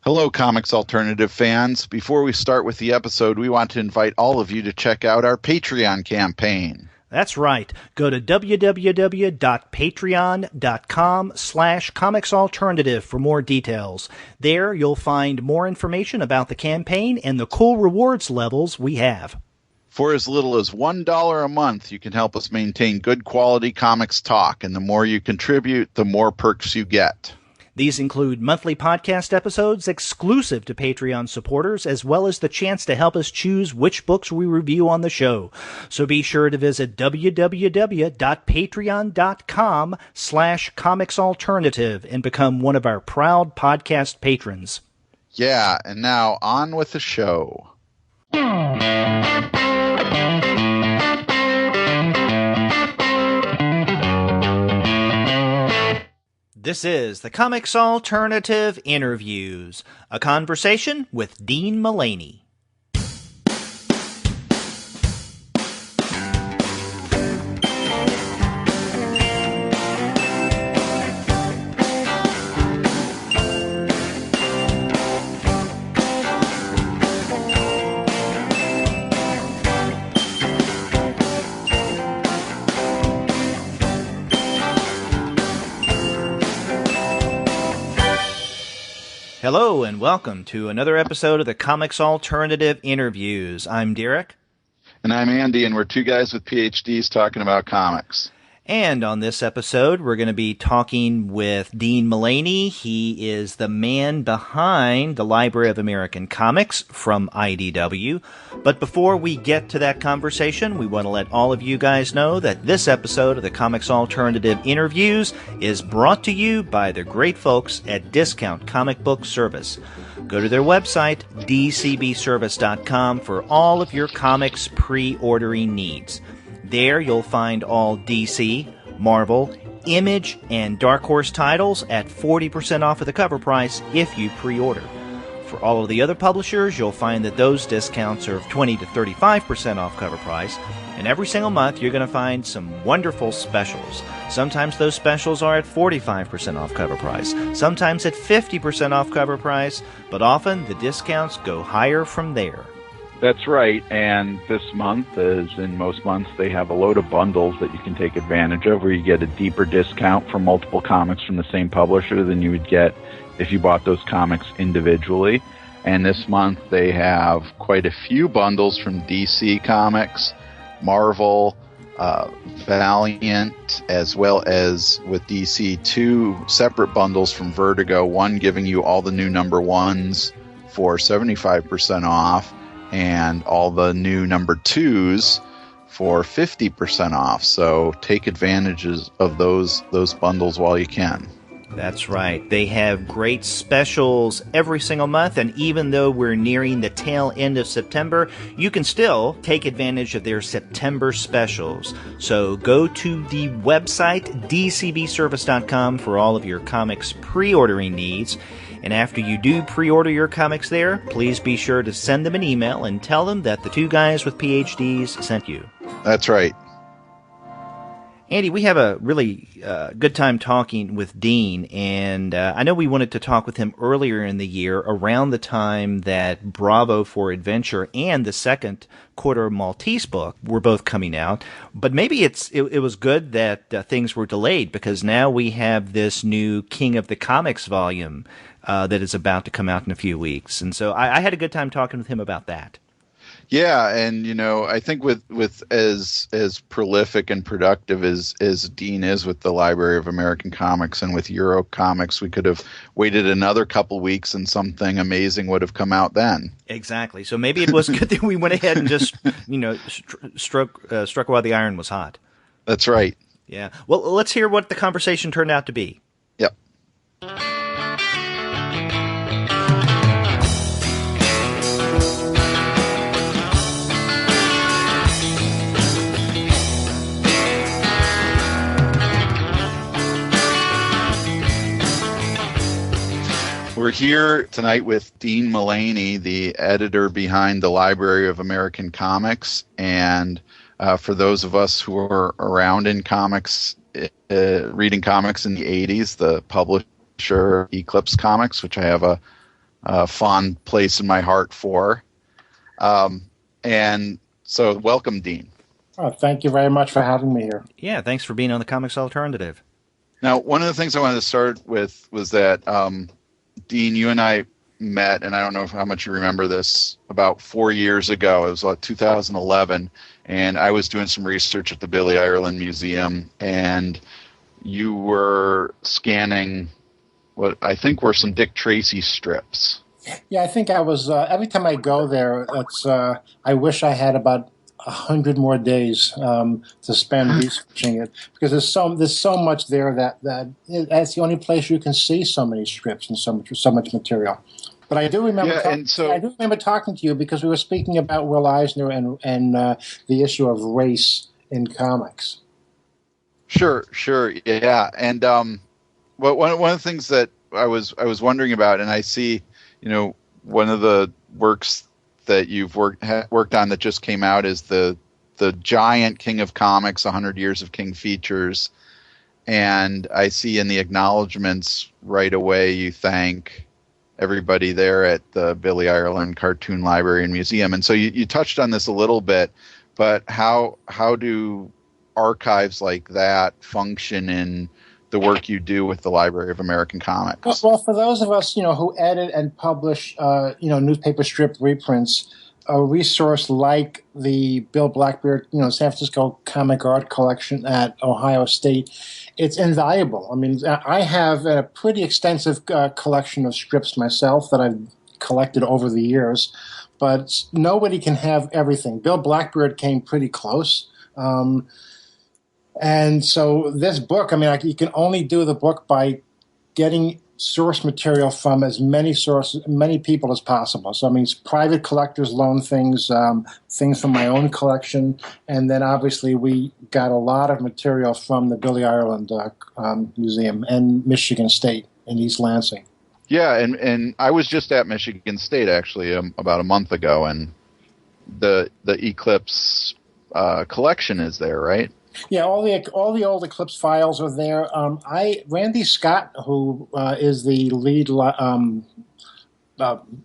Hello, Comics Alternative fans. Before we start with the episode, we want to invite all of you to check out our Patreon campaign. That's right. Go to www.patreon.com/comicsalternative for more details. There you'll find more information about the campaign and the cool rewards levels we have. For as little as $1 a month, you can help us maintain good quality comics talk, and the more you contribute, the more perks you get. These include monthly podcast episodes exclusive to Patreon supporters, as well as the chance to help us choose which books we review on the show. So be sure to visit www.patreon.com/comicsalternative and become one of our proud podcast patrons. Yeah, and now on with the show. This is the Comics Alternative Interviews, a conversation with Dean Mullaney. Hello and welcome to another episode of the Comics Alternative Interviews. I'm Derek. And I'm Andy, and we're two guys with PhDs talking about comics. And on this episode, we're going to be talking with Dean Mullaney. He is the man behind the Library of American Comics from IDW. But before we get to that conversation, we want to let all of you guys know that this episode of the Comics Alternative Interviews is brought to you by the great folks at Discount Comic Book Service. Go to their website, dcbservice.com, for all of your comics pre-ordering needs. There you'll find all DC, Marvel, Image, and Dark Horse titles at 40% off of the cover price if you pre-order. For all of the other publishers, you'll find that those discounts are 20 to 35% off cover price, and every single month you're going to find some wonderful specials. Sometimes those specials are at 45% off cover price, sometimes at 50% off cover price, but often the discounts go higher from there. That's right, and this month, as in most months, they have a load of bundles that you can take advantage of where you get a deeper discount for multiple comics from the same publisher than you would get if you bought those comics individually. And this month they have quite a few bundles from DC Comics, Marvel, Valiant, as well as with DC, two separate bundles from Vertigo, one giving you all the new number ones for 75% off, and all the new number twos for 50% off. So take advantages of those bundles while you can. That's right. They have great specials every single month, and even though we're nearing the tail end of September, you can still take advantage of their September specials. So go to the website, dcbservice.com, for all of your comics pre-ordering needs. And after you do pre-order your comics there, please be sure to send them an email and tell them that the two guys with PhDs sent you. That's right. Andy, we have a really good time talking with Dean, and I know we wanted to talk with him earlier in the year, around the time that Bravo for Adventure and the second Quarter Maltese book were both coming out. But maybe it was good that things were delayed, because now we have this new King of the Comics volume that is about to come out in a few weeks. And so I had a good time talking with him about that. Yeah, and I think with as prolific and productive as Dean is with the Library of American Comics and with EuroComics, we could have waited another couple weeks and something amazing would have come out then. Exactly. So maybe it was good that we went ahead and just struck while the iron was hot. That's right. Yeah. Well, let's hear what the conversation turned out to be. Yep. We're here tonight with Dean Mullaney, the editor behind the Library of American Comics. And for those of us who are around in comics, reading comics in the 80s, the publisher Eclipse Comics, which I have a fond place in my heart for. And so welcome, Dean. Oh, thank you very much for having me here. Yeah, thanks for being on the Comics Alternative. Now, one of the things I wanted to start with was that, Dean, you and I met, and I don't know how much you remember this, about 4 years ago. It was like 2011, and I was doing some research at the Billy Ireland Museum, and you were scanning what I think were some Dick Tracy strips. Yeah, I think I was. Every time I go there, I wish I had about 100 more days to spend researching it, because there's so much there that's the only place you can see so many strips and so much material. But I do remember. I do remember talking to you because we were speaking about Will Eisner and the issue of race in comics. Sure, yeah, and one of the things that I was wondering about, and I see, one of the works that you've worked on that just came out is the giant King of Comics, 100 Years of King features, and I see in the acknowledgments right away you thank everybody there at the Billy Ireland Cartoon Library and Museum, and so you touched on this a little bit, but how do archives like that function in the work you do with the Library of American Comics? Well, for those of us, who edit and publish, newspaper strip reprints, a resource like the Bill Blackbeard, San Francisco Comic Art Collection at Ohio State, it's invaluable. I mean, I have a pretty extensive collection of strips myself that I've collected over the years, but nobody can have everything. Bill Blackbeard came pretty close. And so this book, you can only do the book by getting source material from as many people as possible. So, private collectors loan things, things from my own collection, and then obviously we got a lot of material from the Billy Ireland Museum and Michigan State in East Lansing. Yeah, and I was just at Michigan State actually about a month ago, and the Eclipse collection is there, right? Yeah, all the old Eclipse files are there. Randy Scott, who is the lead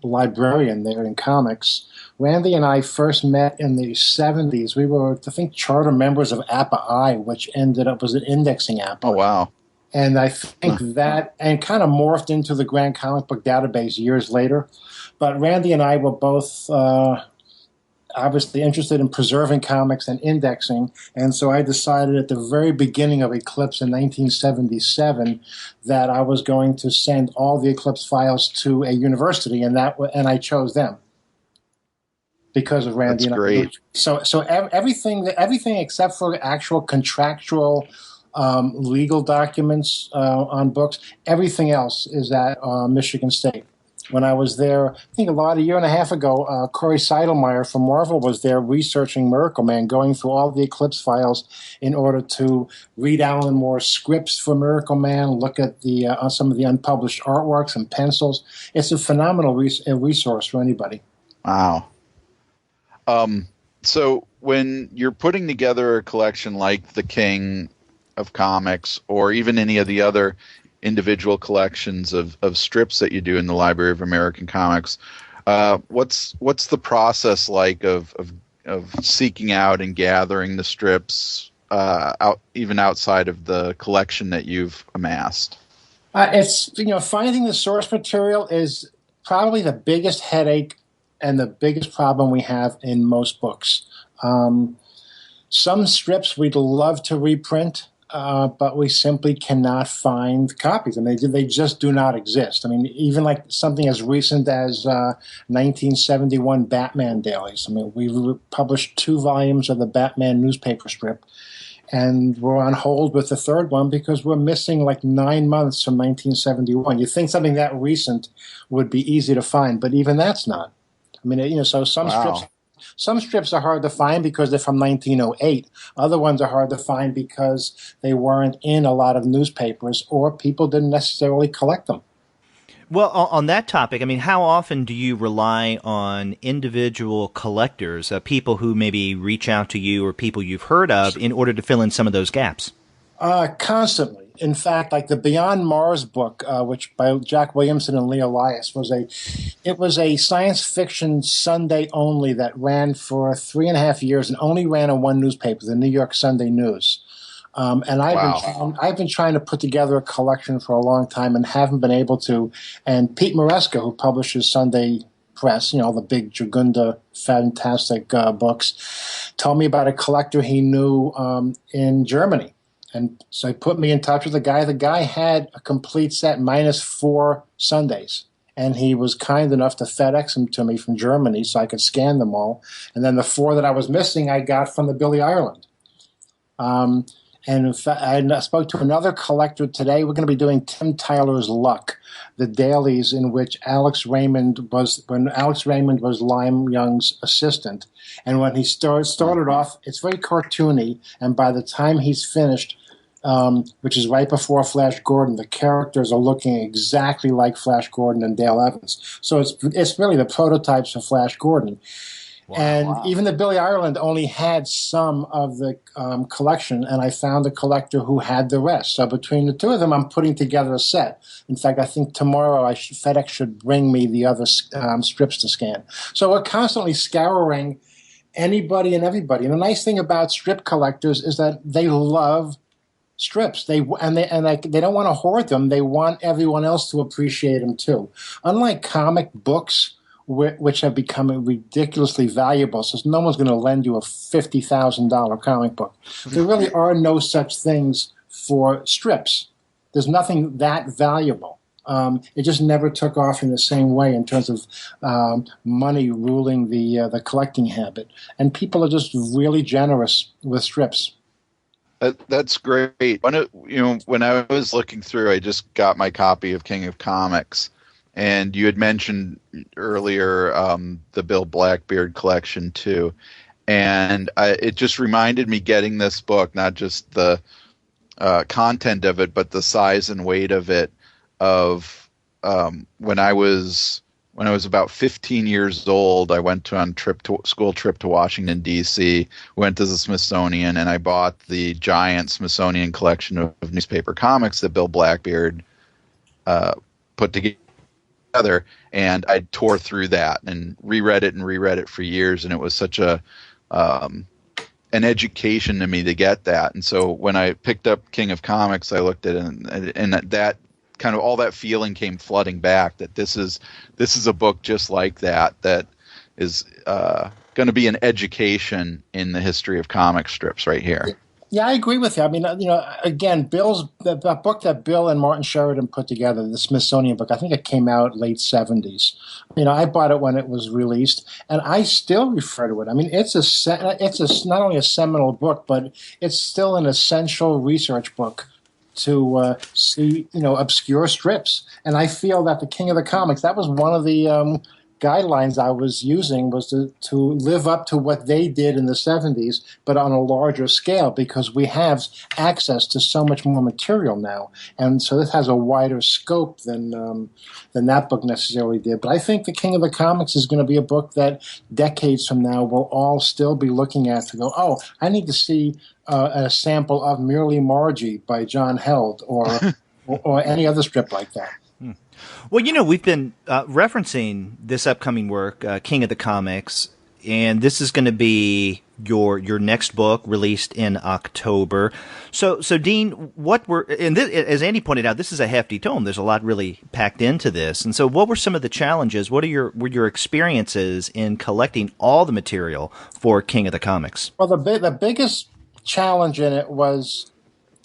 librarian there in comics, Randy and I first met in the 70s. We were, I think, charter members of APA-I, which ended up as an indexing app. Oh, wow. And I think that, and kind of morphed into the Grand Comic Book Database years later. But Randy and I were both obviously interested in preserving comics and indexing, and so I decided at the very beginning of Eclipse in 1977 that I was going to send all the Eclipse files to a university, and I chose them because of Randy. That's great. So everything except for actual contractual legal documents on books, everything else is at Michigan State. When I was there, I think a year and a half ago, Corey Seidelmeyer from Marvel was there researching Miracle Man, going through all the Eclipse files in order to read Alan Moore's scripts for Miracle Man, look at some of the unpublished artworks and pencils. It's a phenomenal resource for anybody. Wow. So when you're putting together a collection like the King of Comics, or even any of the other individual collections of strips that you do in the Library of American Comics, what's the process like of seeking out and gathering the strips even outside of the collection that you've amassed? It's finding the source material is probably the biggest headache and the biggest problem we have in most books. Some strips we'd love to reprint, but we simply cannot find copies. They just do not exist. Even like something as recent as 1971 Batman dailies. We published 2 volumes of the Batman newspaper strip, and we're on hold with the 3rd one because we're missing like 9 months from 1971. You think something that recent would be easy to find, but even that's not. So some strips are hard to find because they're from 1908. Other ones are hard to find because they weren't in a lot of newspapers or people didn't necessarily collect them. Well, on that topic, how often do you rely on individual collectors, people who maybe reach out to you or people you've heard of in order to fill in some of those gaps? Constantly. In fact, like the Beyond Mars book, which by Jack Williamson and Lee Elias, was a It was a science fiction Sunday only that ran for 3.5 years and only ran on one newspaper, the New York Sunday News. And I've been trying to put together a collection for a long time and haven't been able to. And Pete Maresca, who publishes Sunday Press, the big Jagunda fantastic books, told me about a collector he knew in Germany. And so he put me in touch with the guy. The guy had a complete set minus 4 Sundays. And he was kind enough to FedEx them to me from Germany so I could scan them all. And then the 4 that I was missing, I got from the Billy Ireland. And in fact, I spoke to another collector today. We're going to be doing Tim Tyler's Luck, the dailies in which Alex Raymond was Lime Young's assistant. And when he started off, it's very cartoony. And by the time he's finished, which is right before Flash Gordon, the characters are looking exactly like Flash Gordon and Dale Evans. So it's really the prototypes of Flash Gordon. Even the Billy Ireland only had some of the collection, and I found a collector who had the rest. So between the two of them, I'm putting together a set. In fact, I think tomorrow FedEx should bring me the other strips to scan. So we're constantly scouring anybody and everybody. And the nice thing about strip collectors is that they love strips. They don't want to hoard them. They want everyone else to appreciate them too. Unlike comic books, which have become ridiculously valuable, so no one's going to lend you a $50,000 comic book. There really are no such things for strips. There's nothing that valuable. It just never took off in the same way in terms of money ruling the collecting habit. And people are just really generous with strips. That's great. When I was looking through, I just got my copy of King of Comics, and you had mentioned earlier the Bill Blackbeard collection too, and it just reminded me getting this book, not just the content of it, but the size and weight of it. Of when I was about 15 years old, I went on school trip to Washington, D.C., went to the Smithsonian, and I bought the giant Smithsonian collection of newspaper comics that Bill Blackbeard put together, and I tore through that and reread it for years, and it was such an education to me to get that. And so when I picked up King of Comics, I looked at it, and that kind of all that feeling came flooding back, that this is a book just like that is going to be an education in the history of comic strips right here. Yeah, I agree with you. I mean, again, the book that Bill and Martin Sheridan put together, the Smithsonian book, I think it came out late 70s. I bought it when it was released, and I still refer to it. I mean, it's not only a seminal book, but it's still an essential research book to see, obscure strips. And I feel that the King of the Comics, that was one of the guidelines I was using, was to live up to what they did in the 70s, but on a larger scale, because we have access to so much more material now. And so this has a wider scope than that book necessarily did. But I think the King of the Comics is going to be a book that decades from now we'll all still be looking at to go, oh, I need to see a sample of Merely Margie by John Held or any other strip like that. Well, we've been referencing this upcoming work, King of the Comics, and this is going to be your next book released in October. So Dean, as Andy pointed out, this is a hefty tome. There's a lot really packed into this. And so what were some of the challenges? What were your experiences in collecting all the material for King of the Comics? Well, the biggest challenge in it was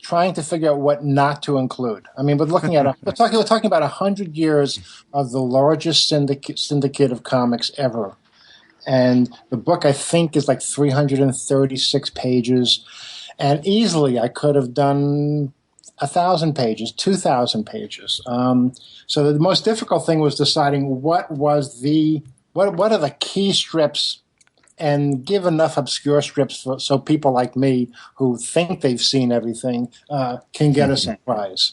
trying to figure out what not to include. I mean, we're talking about 100 years of the largest syndicate of comics ever. And the book, I think, is like 336 pages. And easily I could have done 1,000 pages, 2,000 pages. So the most difficult thing was deciding what are the key strips, and give enough obscure strips so people like me who think they've seen everything can get a surprise.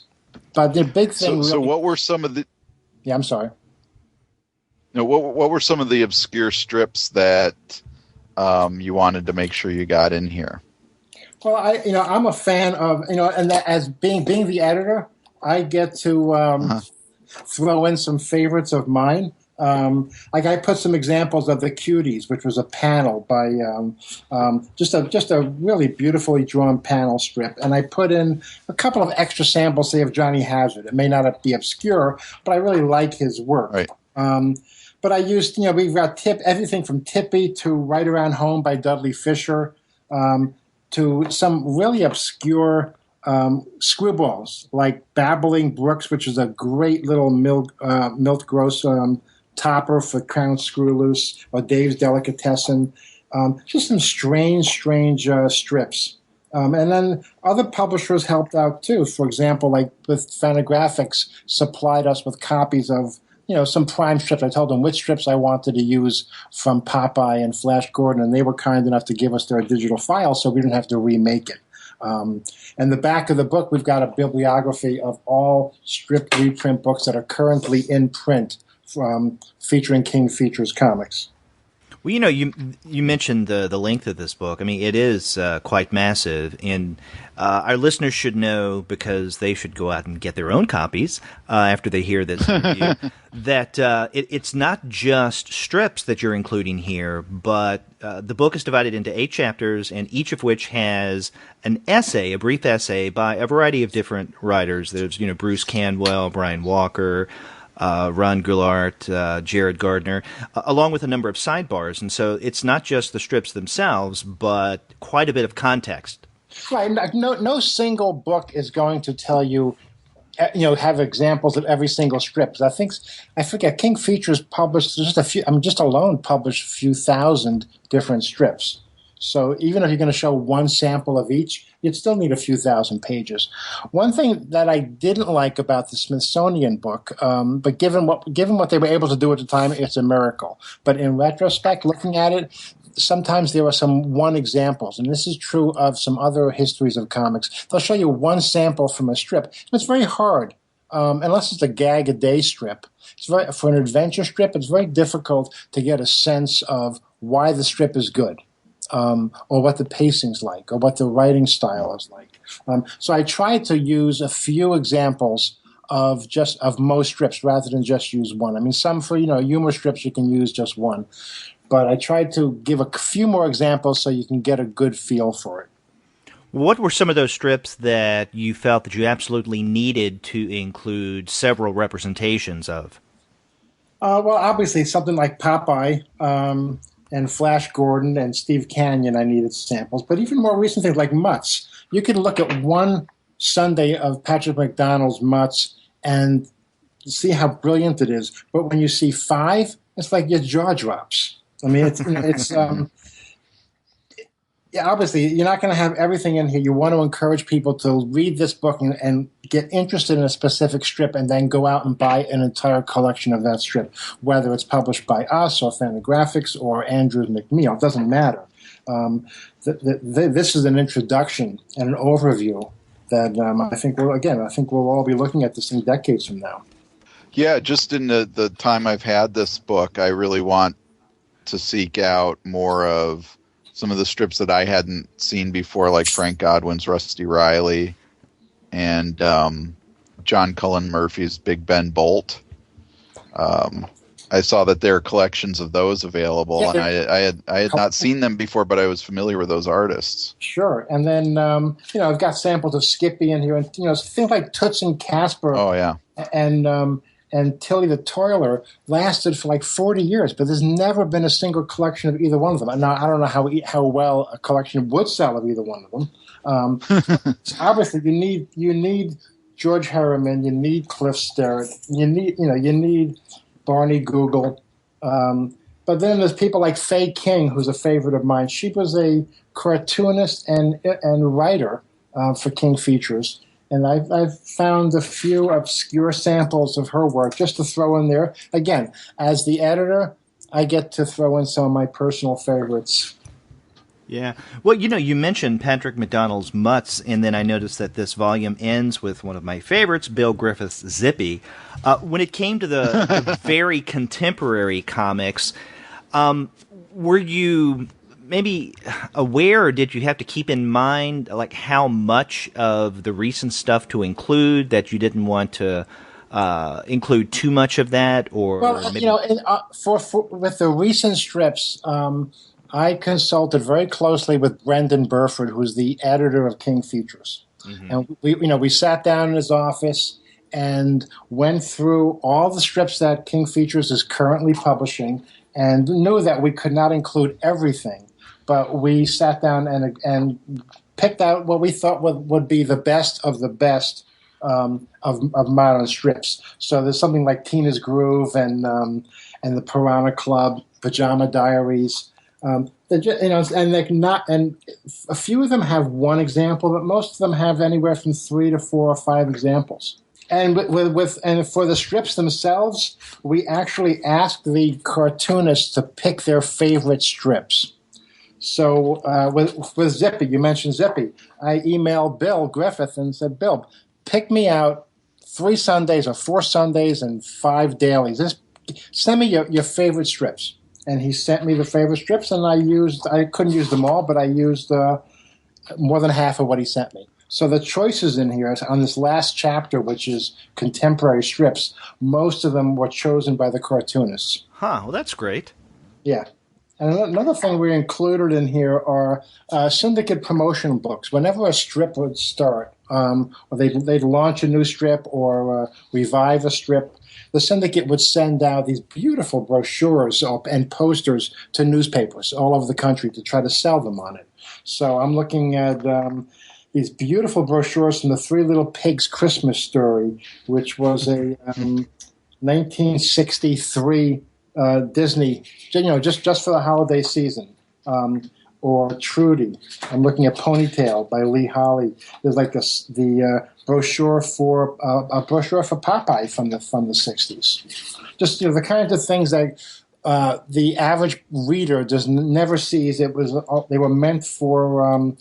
But the big thing. So what were some of the? Yeah, I'm sorry. No, what were some of the obscure strips that you wanted to make sure you got in here? Well, I'm a fan of and that, as being the editor, I get to throw in some favorites of mine. Like I put some examples of the Cuties, which was a panel by just a really beautifully drawn panel strip, and I put in a couple of extra samples, say of Johnny Hazard. It may not be obscure, but I really like his work. Right. But I used, we've got everything from Tippy to Right Around Home by Dudley Fisher, to some really obscure screwballs like Babbling Brooks, which is a great little milk gross topper for Crown Screw Loose, or Dave's Delicatessen. Just some strange strips. And then other publishers helped out too. For example, like with Fantagraphics, supplied us with copies of some prime strips. I told them which strips I wanted to use from Popeye and Flash Gordon, and they were kind enough to give us their digital file so we didn't have to remake it. And the back of the book, we've got a bibliography of all strip reprint books that are currently in print featuring King Features comics. Well, you mentioned the length of this book. I mean, it is quite massive, and our listeners should know, because they should go out and get their own copies after they hear this review, that it's not just strips that you're including here, but the book is divided into 8 chapters, and each of which has an essay, a brief essay by a variety of different writers. There's Bruce Canwell, Brian Walker, Ron Goulart, Jared Gardner, along with a number of sidebars. And so it's not just the strips themselves, but quite a bit of context. Right. No single book is going to tell you, have examples of every single strip. I forget, King Features published published a few thousand different strips. So even if you're going to show one sample of each, you'd still need a few thousand pages. One thing that I didn't like about the Smithsonian book, but given what they were able to do at the time, it's a miracle. But in retrospect, looking at it, sometimes there are some one examples, and this is true of some other histories of comics. They'll show you one sample from a strip. It's very hard, unless it's a gag-a-day strip. For an adventure strip, it's very difficult to get a sense of why the strip is good. Or what the pacing's like, or what the writing style is like. So I tried to use a few examples of most strips rather than just use one. I mean, some for humor strips you can use just one, but I tried to give a few more examples so you can get a good feel for it. What were some of those strips that you felt that you absolutely needed to include several representations of? Well, obviously something like Popeye. And Flash Gordon and Steve Canyon, I needed samples. But even more recent things like Mutts. You could look at one Sunday of Patrick McDonald's Mutts and see how brilliant it is. But when you see 5, it's like your jaw drops. I mean, obviously, you're not going to have everything in here. You want to encourage people to read this book and get interested in a specific strip and then go out and buy an entire collection of that strip, whether it's published by us or Fantagraphics or Andrews McMeel. It doesn't matter. This is an introduction and an overview that I think we'll all be looking at this in decades from now. Yeah, just in the time I've had this book, I really want to seek out more of some of the strips that I hadn't seen before, like Frank Godwin's Rusty Riley and John Cullen Murphy's Big Ben Bolt. I saw that there are collections of those available, and I had not seen them before, but I was familiar with those artists. Sure, and then I've got samples of Skippy in here, and things like Toots and Casper. Oh yeah, and Tilly the Toiler lasted for like 40 years, but there's never been a single collection of either one of them. Now, I don't know how well a collection would sell of either one of them. So obviously, you need George Harriman, you need Cliff Sterrett, you need Barney Google. But then there's people like Faye King, who's a favorite of mine. She was a cartoonist and writer for King Features. And I've found a few obscure samples of her work just to throw in there. Again, as the editor, I get to throw in some of my personal favorites. Yeah. Well, you mentioned Patrick McDonald's Mutts, and then I noticed that this volume ends with one of my favorites, Bill Griffith's Zippy. When it came to the very contemporary comics, were you maybe aware, or did you have to keep in mind like how much of the recent stuff to include that you didn't want to include too much of that, or Well, maybe? for with the recent strips, I consulted very closely with Brendan Burford, who's the editor of King Features, and we sat down in his office and went through all the strips that King Features is currently publishing, and knew that we could not include everything, but we sat down and picked out what we thought would be the best of the best of modern strips. So there's something like Tina's Groove and the Piranha Club, Pajama Diaries. And they not, and a few of them have one example, but most of them have anywhere from 3 to 4 or 5 examples. And and for the strips themselves, we actually asked the cartoonists to pick their favorite strips. So with Zippy, you mentioned Zippy. I emailed Bill Griffith and said, Bill, pick me out 3 Sundays or 4 Sundays and 5 dailies. Just send me your favorite strips. And he sent me the favorite strips, and I couldn't use them all, but I used more than half of what he sent me. So the choices in here on this last chapter, which is contemporary strips, most of them were chosen by the cartoonists. Huh, well, that's great. Yeah. And another thing we included in here are syndicate promotion books. Whenever a strip would start, or they'd launch a new strip or revive a strip, the syndicate would send out these beautiful brochures and posters to newspapers all over the country to try to sell them on it. So I'm looking at these beautiful brochures from the Three Little Pigs Christmas Story, which was a 1963 Disney, just for the holiday season. Or Trudy. I'm looking at Ponytail by Lee Holly. There's like the brochure for Popeye from the 60s. Just the kinds of things that the average reader never sees. They were meant for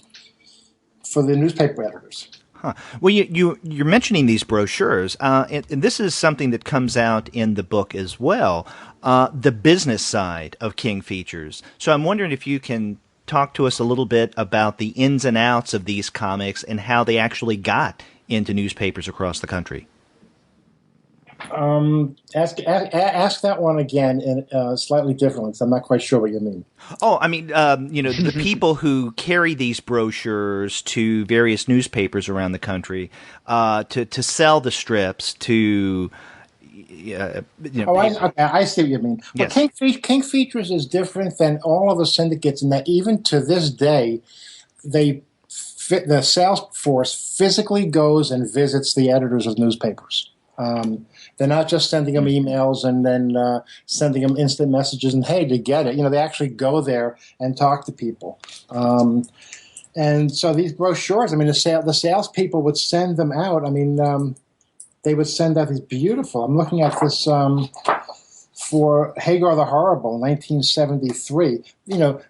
the newspaper editors. Huh. Well, you're mentioning these brochures, and this is something that comes out in the book as well, the business side of King Features. So I'm wondering if you can talk to us a little bit about the ins and outs of these comics and how they actually got into newspapers across the country. Ask that one again in slightly differently, because I'm not quite sure what you mean. Oh, I mean, the people who carry these brochures to various newspapers around the country to sell the strips to. I see what you mean. Yes. Well, King Features is different than all of the syndicates in that even to this day, the sales force physically goes and visits the editors of newspapers. They're not just sending them emails and then sending them instant messages and, hey, to get it. They actually go there and talk to people. And so these brochures, I mean, the salespeople would send them out. I mean, they would send out these beautiful. I'm looking at this for Hagar the Horrible, 1973.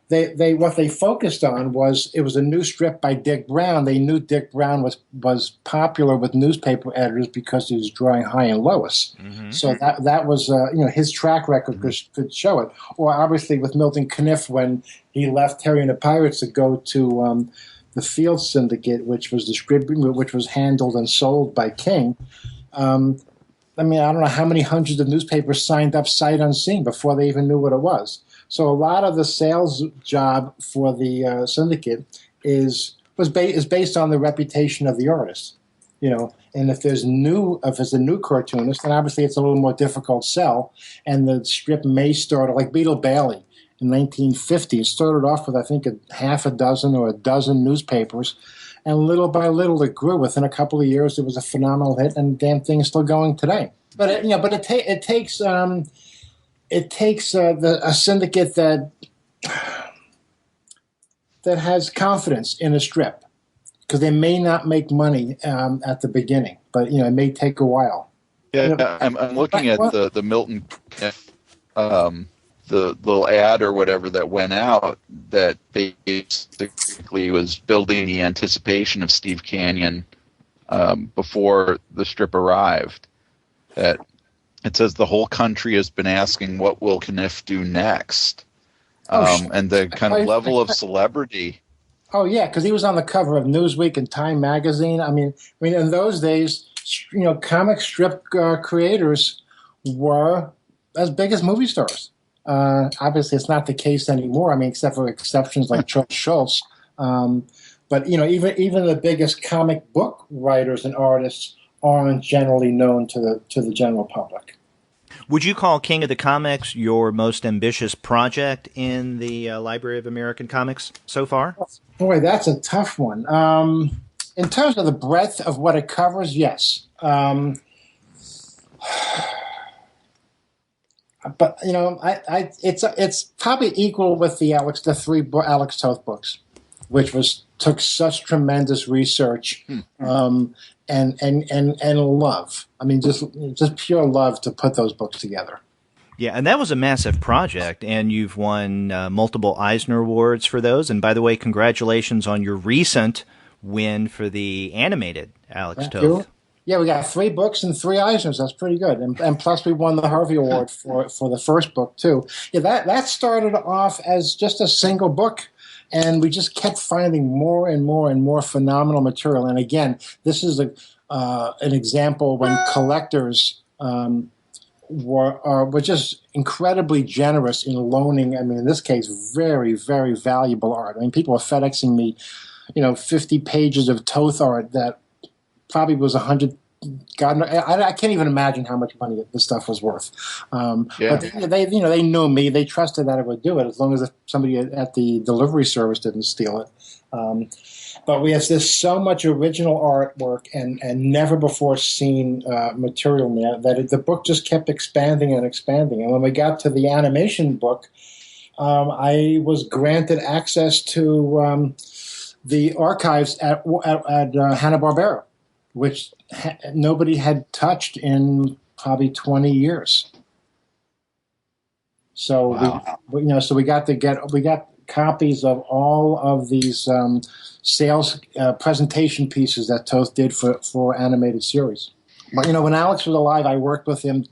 They what they focused on was it was a new strip by Dick Brown. They knew Dick Brown was popular with newspaper editors because he was drawing High and Lois. Mm-hmm. So that was his track record could show it. Or obviously with Milton Caniff when he left Terry and the Pirates to go to the Field Syndicate, which was handled and sold by King. I mean, I don't know how many hundreds of newspapers signed up sight unseen before they even knew what it was. So a lot of the sales job for the syndicate is based on the reputation of the artist, And if there's a new cartoonist, then obviously it's a little more difficult sell, and the strip may start like Beetle Bailey in 1950. It started off with I think a half a dozen or a dozen newspapers. And little by little, it grew. Within a couple of years, it was a phenomenal hit, and the damn thing is still going today. But it takes a syndicate that has confidence in a strip, because they may not make money at the beginning, but it may take a while. Yeah, I'm looking at the Milton. The little ad or whatever that went out that basically was building the anticipation of Steve Canyon before the strip arrived. That it says the whole country has been asking what will Caniff do next, and the kind of level of celebrity. Oh yeah, because he was on the cover of Newsweek and Time magazine. I mean, in those days, comic strip creators were as big as movie stars. Obviously, it's not the case anymore. I mean, except for exceptions like Charles Schultz. But even the biggest comic book writers and artists aren't generally known to the general public. Would you call King of the Comics your most ambitious project in the Library of American Comics so far? Boy, that's a tough one. In terms of the breadth of what it covers, yes. But it's probably equal with the three Alex Toth books, which took such tremendous research and love. I mean, just pure love to put those books together. Yeah, and that was a massive project, and you've won multiple Eisner Awards for those. And by the way, congratulations on your recent win for the animated Alex Toth. Yeah, we got 3 books and 3 Eisners. That's pretty good. And plus we won the Harvey Award for the first book, too. Yeah, that started off as just a single book, and we just kept finding more and more and more phenomenal material. And again, this is an example when collectors were just incredibly generous in loaning, I mean, in this case, very, very valuable art. I mean, people are FedExing me 50 pages of Toth art that probably was 100. God, I can't even imagine how much money this stuff was worth. But they knew me. They trusted that I would do it as long as somebody at the delivery service didn't steal it. But we have this so much original artwork and never before seen material now that the book just kept expanding and expanding. And when we got to the animation book, I was granted access to the archives at Hanna-Barbera, which nobody had touched in probably 20 years. So wow. we got copies of all of these sales presentation pieces that Toth did for animated series. But when Alex was alive, I worked with him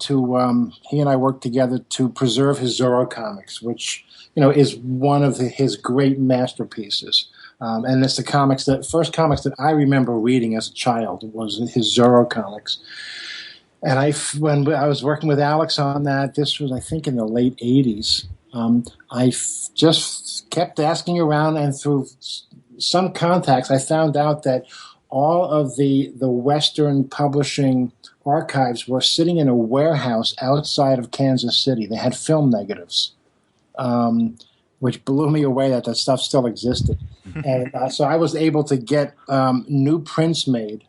he and I worked together to preserve his EuroComics, which is one of his great masterpieces. And it's the first comics that I remember reading as a child was his EuroComics. And when I was working with Alex on that, this was, I think, in the late 80s, I just kept asking around, and through some contacts, I found out that all of the Western publishing archives were sitting in a warehouse outside of Kansas City. They had film negatives, which blew me away that stuff still existed. And so I was able to get new prints made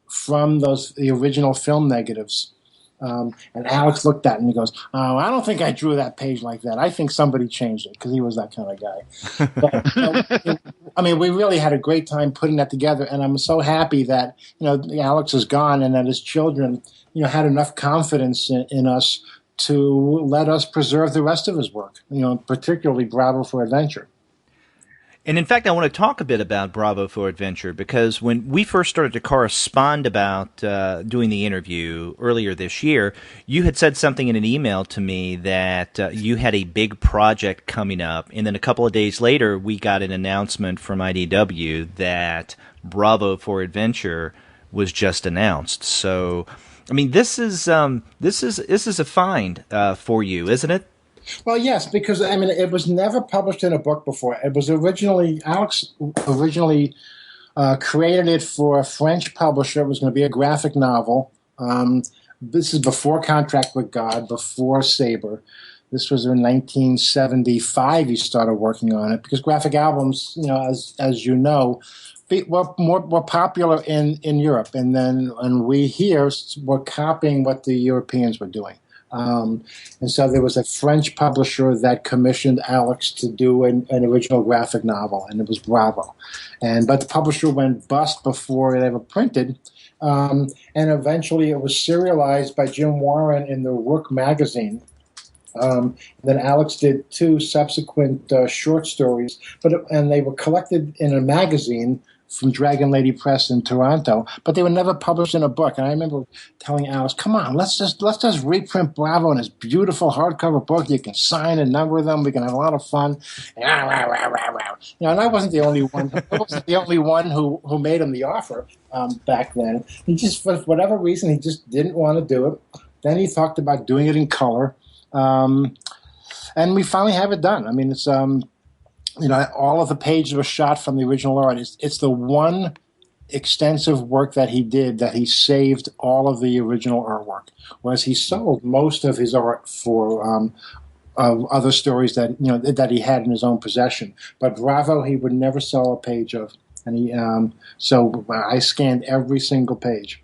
from the original film negatives. And Alex looked at it and he goes, "Oh, I don't think I drew that page like that. I think somebody changed it," because he was that kind of guy. But, we really had a great time putting that together, and I'm so happy that Alex is gone and that his children had enough confidence in us to let us preserve the rest of his work. Particularly Bravo for Adventure. And in fact, I want to talk a bit about Bravo for Adventure, because when we first started to correspond about doing the interview earlier this year, you had said something in an email to me that you had a big project coming up. And then a couple of days later, we got an announcement from IDW that Bravo for Adventure was just announced. So, this is a find for you, isn't it? Well, yes, because it was never published in a book before. It was Alex originally created it for a French publisher. It was going to be a graphic novel. This is before Contract with God, before Saber. This was in 1975. He started working on it because graphic albums, as you know, were popular in Europe, and we here were copying what the Europeans were doing. And so there was a French publisher that commissioned Alex to do an original graphic novel, and it was Bravo. But the publisher went bust before it ever printed, and eventually it was serialized by Jim Warren in the Work magazine. Then Alex did 2 subsequent short stories, and they were collected in a magazine from Dragon Lady Press in Toronto, but they were never published in a book. And I remember telling Alice, "Come on, let's just reprint Bravo in this beautiful hardcover book. You can sign and number them. We can have a lot of fun." And I wasn't the only one. I wasn't the only one who made him the offer back then. He just, for whatever reason, he just didn't want to do it. Then he talked about doing it in color, and we finally have it done. I mean, it's all of the pages were shot from the original art. It's the one extensive work that he did that he saved all of the original artwork, whereas he sold most of his art for other stories that he had in his own possession. But Bravo, he would never sell a page of, and he so I scanned every single page.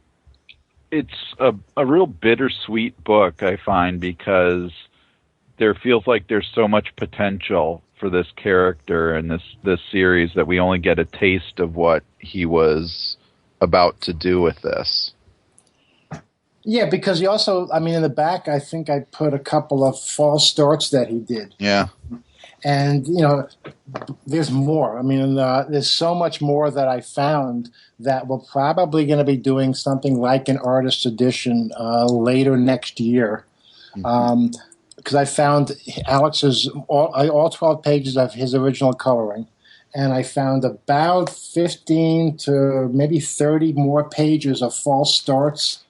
It's a real bittersweet book, I find, because there feels like there's so much potential for this character and this series that we only get a taste of what he was about to do with this. Yeah, because he also, in the back, I think I put a couple of false starts that he did. Yeah. And, there's more. There's so much more that I found that we're probably going to be doing something like an artist edition later next year. Mm-hmm. Because I found Alex's all 12 pages of his original coloring, and I found about 15 to maybe 30 more pages of false starts,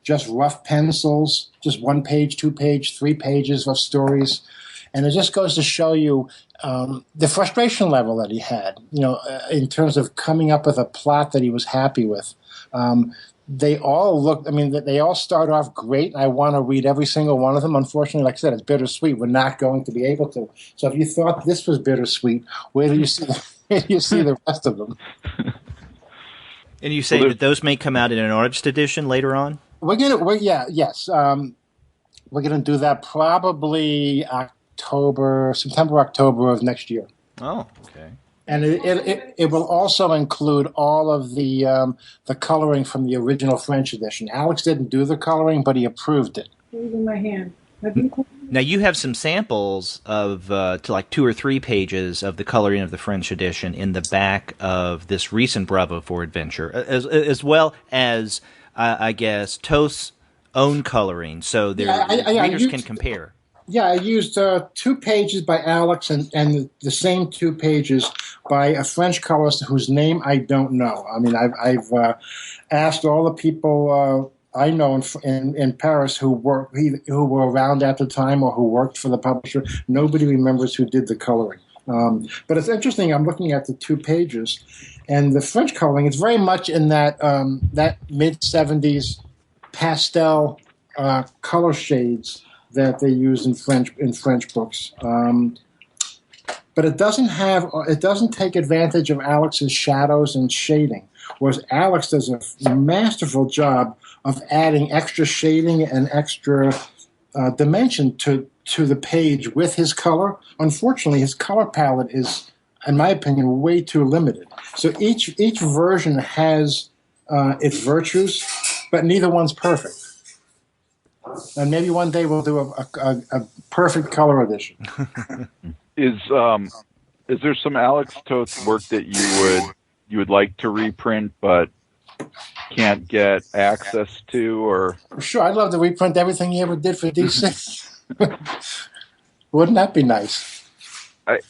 just rough pencils, just 1 page, 2 page, 3 pages of stories. And it just goes to show you the frustration level that he had, in terms of coming up with a plot that he was happy with. They all they all start off great. I want to read every single one of them. Unfortunately, like I said, it's bittersweet. We're not going to be able to. So if you thought this was bittersweet, where do you see the rest of them? And you say that those may come out in an artist edition later on? We're gonna do that probably September, October of next year. Oh, okay. And it will also include all of the coloring from the original French edition. Alex didn't do the coloring, but he approved it. It was in my hand. Now you have some samples of to like 2 or 3 pages of the coloring of the French edition in the back of this recent Bravo for Adventure, as well as I guess Toth's own coloring, so readers can compare. Yeah, I used 2 pages by Alex and the same 2 pages by a French colorist whose name I don't know. I've asked all the people I know in Paris who were around at the time or who worked for the publisher. Nobody remembers who did the coloring. But it's interesting. I'm looking at the 2 pages, and the French coloring is very much in that mid-'70s pastel color shades that they use in French books, but it doesn't take advantage of Alex's shadows and shading. Whereas Alex does a masterful job of adding extra shading and extra dimension to the page with his color. Unfortunately, his color palette is, in my opinion, way too limited. So each version has its virtues, but neither one's perfect. And maybe one day we'll do a perfect color edition. Is there some Alex Toth work that you would like to reprint but can't get access to? Or sure, I'd love to reprint everything he ever did for DC. Wouldn't that be nice? I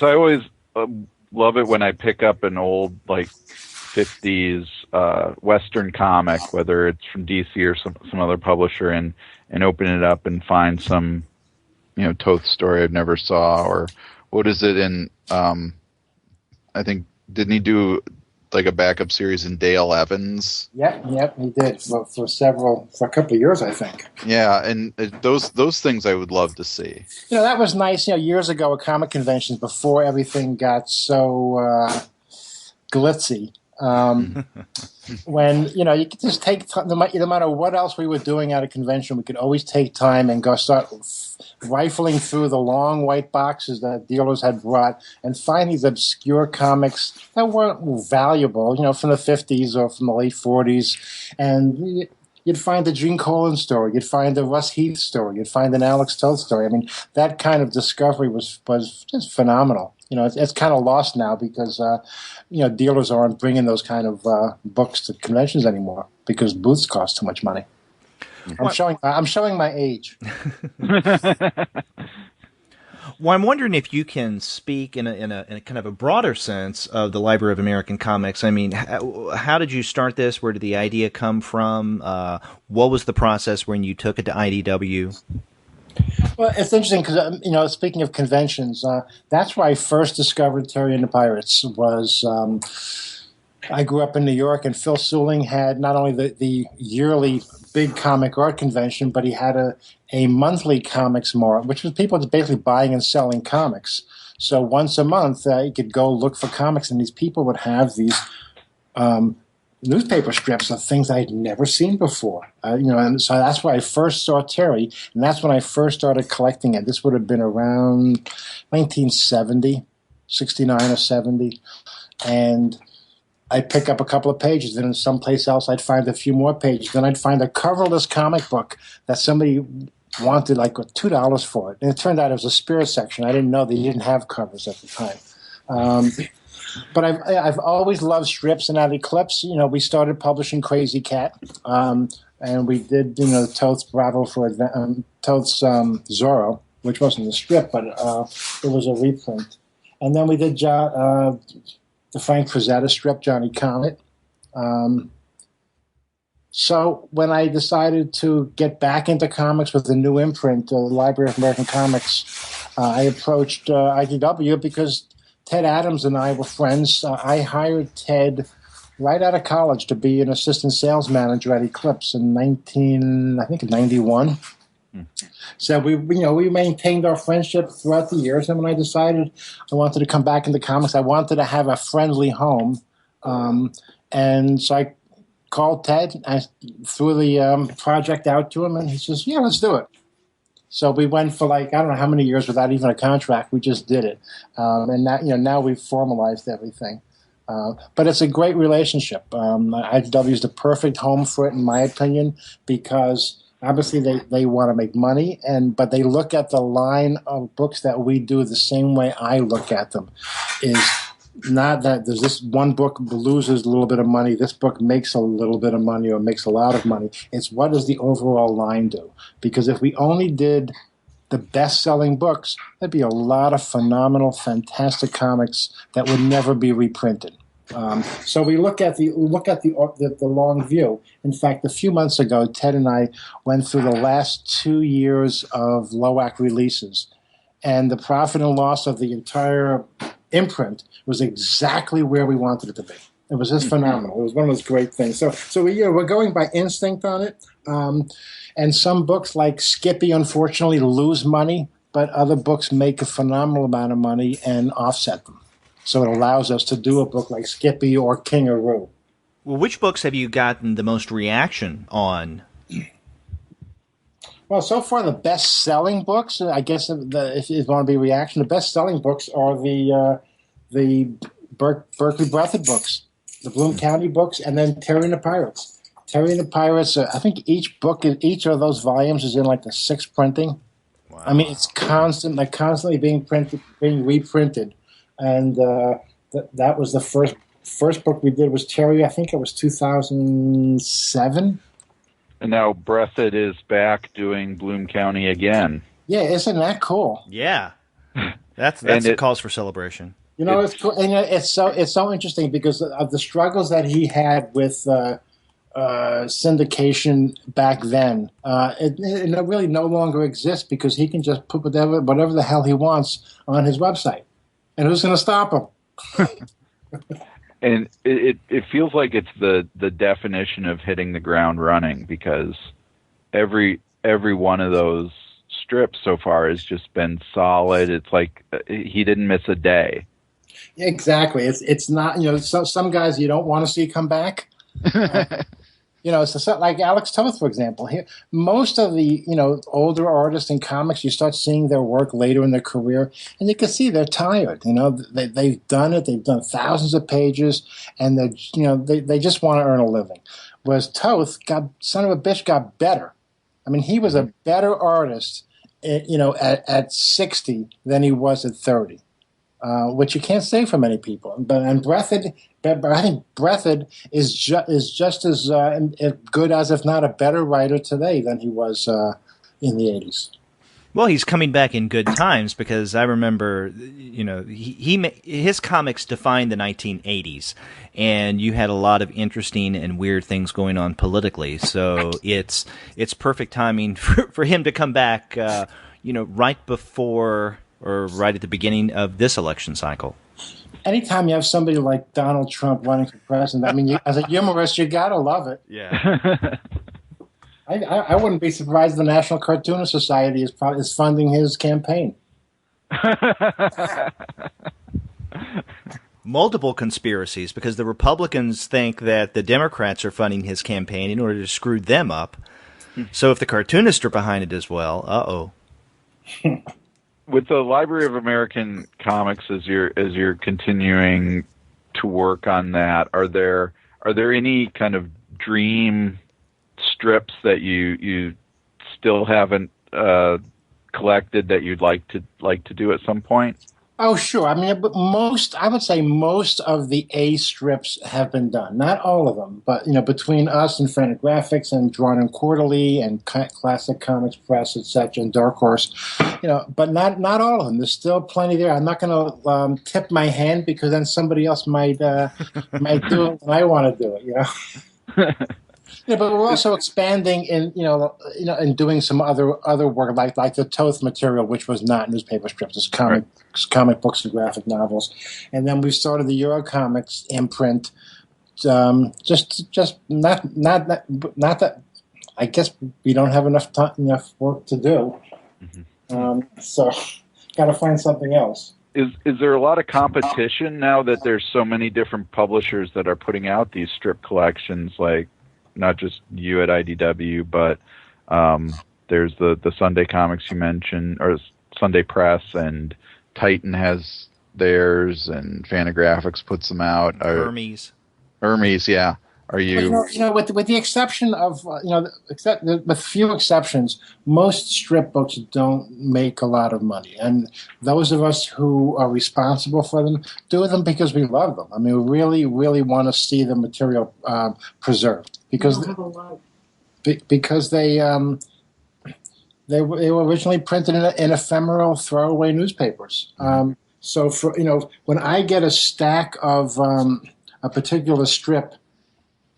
always love it when I pick up an old 50s Western comic, whether it's from DC or some other publisher, and open it up and find some Toth story I've never saw. Or what is it in I think, didn't he do a backup series in Dale Evans? Yep, he did for a couple of years, I think. Yeah, and those things I would love to see. That was nice. Years ago at comic conventions, before everything got so glitzy. When you could just take time, no matter what else we were doing at a convention, we could always take time and go start rifling through the long white boxes that dealers had brought and find these obscure comics that weren't valuable, from the 50s or from the late 40s, and you'd find the Gene Colan story, you'd find the Russ Heath story, you'd find an Alex Toth story. I mean, that kind of discovery was just phenomenal. It's kind of lost now because dealers aren't bringing those kind of books to conventions anymore because booths cost too much money. I'm showing my age. Well, I'm wondering if you can speak in a kind of a broader sense of the Library of American Comics. I mean, how did you start this? Where did the idea come from? What was the process when you took it to IDW? Well, it's interesting because speaking of conventions, that's where I first discovered Terry and the Pirates. I grew up in New York, and Phil Suling had not only the yearly big comic art convention, but he had a monthly comics mart, which was people basically buying and selling comics. So once a month, you could go look for comics, and these people would have these newspaper strips of things I had never seen before. And so that's where I first saw Terry, and that's when I first started collecting it. This would have been around 1970, 69 or 70, and I'd pick up a couple of pages, and then someplace else I'd find a few more pages. Then I'd find a coverless comic book that somebody wanted like $2 for it. And it turned out it was a spirit section. I didn't know they didn't have covers at the time. But I've always loved strips, and at Eclipse, we started publishing Crazy Cat, and we did Toth's Bravo for Toth's Zorro, which wasn't a strip, but it was a reprint. And then we did the Frank Frazetta strip, Johnny Comet. So when I decided to get back into comics with a new imprint, the Library of American Comics, I approached IDW because Ted Adams and I were friends. I hired Ted right out of college to be an assistant sales manager at Eclipse in 91. So we maintained our friendship throughout the years. And when I decided I wanted to come back into comics, I wanted to have a friendly home. And so I called Ted. I threw the project out to him, and he says, "Yeah, let's do it." So we went for I don't know how many years without even a contract. We just did it, and now we've formalized everything. But it's a great relationship. IDW is the perfect home for it, in my opinion, because obviously they want to make money, but they look at the line of books that we do the same way I look at them. Is not that there's this one book loses a little bit of money, this book makes a little bit of money or makes a lot of money. It's what does the overall line do? Because if we only did the best-selling books, there'd be a lot of phenomenal, fantastic comics that would never be reprinted. So we look at the long view. In fact, a few months ago, Ted and I went through the last 2 years of LOAC releases, and the profit and loss of the entire imprint was exactly where we wanted it to be. It was just phenomenal. It was one of those great things. So we're going by instinct on it. And some books like Skippy, unfortunately, lose money, but other books make a phenomenal amount of money and offset them. So it allows us to do a book like Skippy or King or Roo. Well, which books have you gotten the most reaction on? Well, so far the best-selling books, I guess, if you want to be reaction, the best-selling books are the Berkeley Breathed books, the Bloom County books, and then Terry and the Pirates. Terry and the Pirates, I think each of those volumes is in the 6th printing. Wow. I mean, it's constantly being reprinted. And that was the first book we did was Terry. I think it was 2007. And now Breathed is back doing Bloom County again. Yeah, isn't that cool? Yeah, that's a cause for celebration. It's cool, and it's so interesting because of the struggles that he had with syndication back then. It really no longer exists because he can just put whatever the hell he wants on his website, and who's going to stop him? And it feels like it's the definition of hitting the ground running because every one of those strips so far has just been solid. It's like he didn't miss a day. Exactly. It's not some guys you don't want to see come back. So like Alex Toth, for example. Most of the older artists in comics, you start seeing their work later in their career, and you can see they're tired. They've done it. They've done thousands of pages, and they just want to earn a living. Whereas Toth, son of a bitch, got better. I mean, he was a better artist, at 60 than he was at 30, which you can't say for many people. But I think Breathed is just as good as, if not a better writer today than he was in the 80s. Well, he's coming back in good times, because I remember, his comics defined the 1980s, and you had a lot of interesting and weird things going on politically. So it's perfect timing for him to come back, right before or right at the beginning of this election cycle. Anytime you have somebody like Donald Trump running for president, I mean, as a humorist, you gotta love it. Yeah. I wouldn't be surprised the National Cartoonist Society is funding his campaign. Multiple conspiracies, because the Republicans think that the Democrats are funding his campaign in order to screw them up. So if the cartoonists are behind it as well, uh-oh. With the Library of American Comics, as you're continuing to work on that, are there any kind of dream strips that you still haven't collected that you'd like to do at some point? Oh, sure. I mean, but I would say most of the A strips have been done. Not all of them, but between us and Fantagraphics and Drawn and Quarterly and Classic Comics Press, etc., and Dark Horse, but not all of them. There's still plenty there. I'm not going to tip my hand, because then somebody else might do it when I want to do it. Yeah, but we're also expanding in doing some other work like the Toth material, which was not newspaper strips, it's comic books and graphic novels, and then we started the EuroComics imprint. Just not that. I guess we don't have enough work to do, so got to find something else. Is there a lot of competition now that there's so many different publishers that are putting out these strip collections, like? Not just you at IDW, but there's the Sunday Comics you mentioned, or Sunday Press, and Titan has theirs, and Fantagraphics puts them out. Hermes, yeah. Are you? With the exception of with few exceptions, most strip books don't make a lot of money, and those of us who are responsible for them do them because we love them. I mean, we really, really want to see the material preserved, because they were originally printed in ephemeral throwaway newspapers. So for when I get a stack of a particular strip,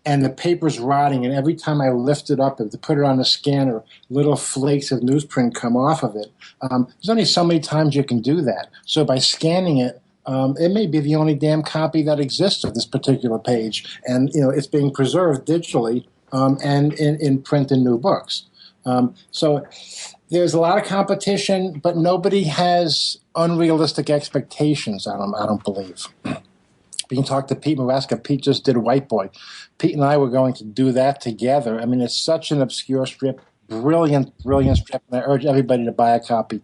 and the paper's rotting, and every time I lift it up and to put it on the scanner, little flakes of newsprint come off of it. There's only so many times you can do that. So by scanning it, it may be the only damn copy that exists of this particular page, and it's being preserved digitally and in print in new books. So there's a lot of competition, but nobody has unrealistic expectations. I don't believe. You can talk to Pete Maresca. Pete just did White Boy. Pete and I were going to do that together. I mean, it's such an obscure strip, brilliant strip, and I urge everybody to buy a copy.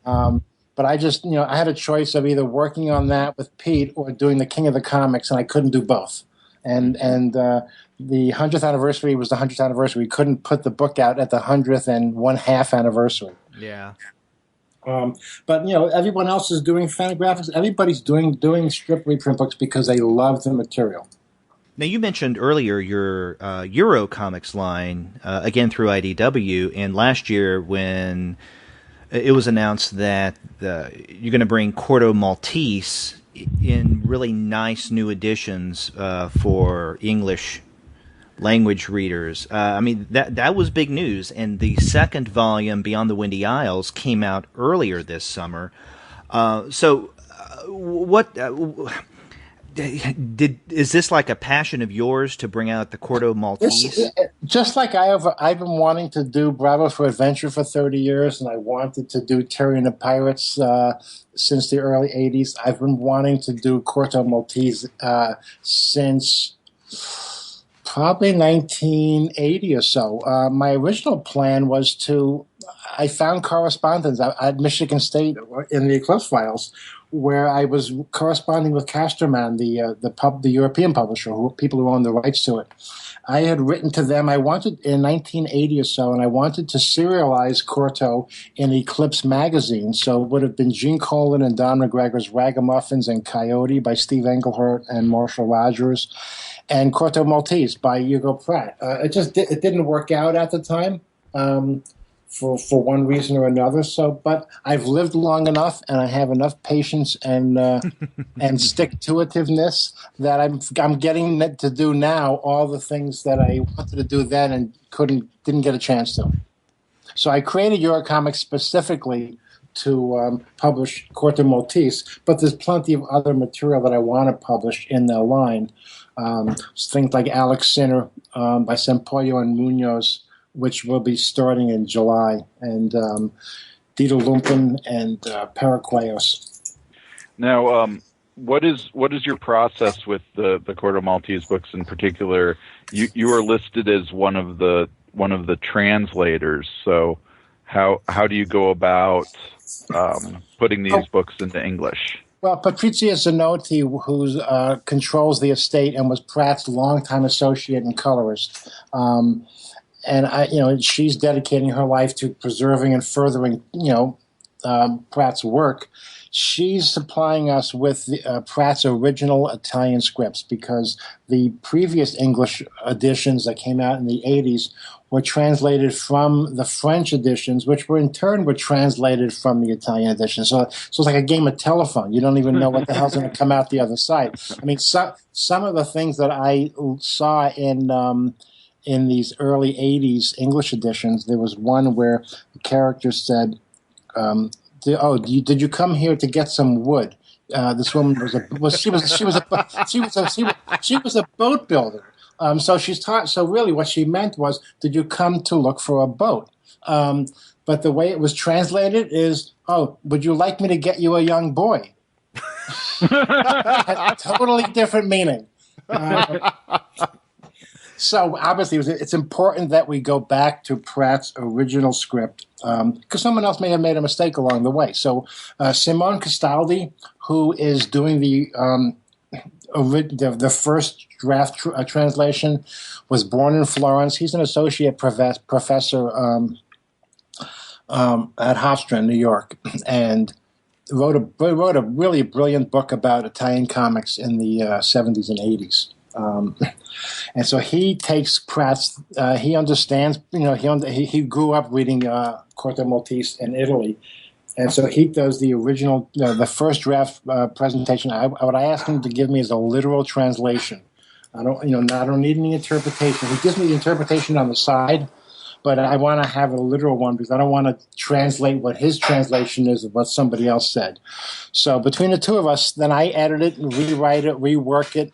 But I just, I had a choice of either working on that with Pete or doing the King of the Comics, and I couldn't do both. And the 100th anniversary was the 100th anniversary. We couldn't put the book out at the 100th and 1/2 anniversary. Yeah. But everyone else is doing Fantagraphics. Everybody's doing strip reprint books because they love the material. Now, you mentioned earlier your EuroComics line, again through IDW, and last year when it was announced that you're going to bring Quarto Maltese in really nice new editions for English language readers. I mean, that was big news, and the second volume, Beyond the Windy Isles, came out earlier this summer. Is this like a passion of yours to bring out the Quarto Maltese? Just like I've been wanting to do Bravo for Adventure for 30 years, and I wanted to do Terry and the Pirates since the early 80s. I've been wanting to do Quarto Maltese since probably 1980 or so. My original plan was I found correspondence at Michigan State in the Eclipse Files where I was corresponding with Casterman, the European publisher, people who own the rights to it. I had written to them. I wanted in 1980 or so, and I wanted to serialize Corto in Eclipse magazine. So it would have been Gene Colan and Don McGregor's Ragamuffins and Coyote by Steve Englehart and Marshall Rogers, and Corto Maltese by Hugo Pratt. It didn't work out at the time. For one reason or another. So, but I've lived long enough, and I have enough patience and stick-to-itiveness that I'm getting to do now all the things that I wanted to do then and didn't get a chance to. So I created EuroComics specifically to publish Corto Maltese, but there's plenty of other material that I want to publish in the line. Things like Alex Sinner by Sampaio and Munoz, which will be starting in July, and Dieter Lumpen and Paraqueos. Now, what is your process with the Corto Maltese books in particular? You are listed as one of the translators. So how do you go about putting these books into English? Well, Patrizia Zanotti, who controls the estate and was Pratt's longtime associate and colorist. And she's dedicating her life to preserving and furthering, Pratt's work. She's supplying us with Pratt's original Italian scripts, because the previous English editions that came out in the 80s were translated from the French editions, which were in turn translated from the Italian edition. So it's like a game of telephone. You don't even know what the hell's going to come out the other side. I mean, some of the things that I saw in these early 80s English editions, there was one where the character said, did you come here to get some wood? This woman was a boat builder. So she's taught. So really, what she meant was, did you come to look for a boat? But the way it was translated is, would you like me to get you a young boy? A totally different meaning. So obviously, it's important that we go back to Pratt's original script, because someone else may have made a mistake along the way. So Simone Castaldi, who is doing the first draft translation, was born in Florence. He's an associate professor at Hofstra in New York, and wrote a really brilliant book about Italian comics in the 70s and 80s. And so he takes Pratt's. He understands. He grew up reading Corto Maltese in Italy, and so he does the original, the first draft presentation. What I asked him to give me is a literal translation. I don't need any interpretation. He gives me the interpretation on the side, but I want to have a literal one, because I don't want to translate what his translation is of what somebody else said. So between the two of us, then I edit it and rewrite it, rework it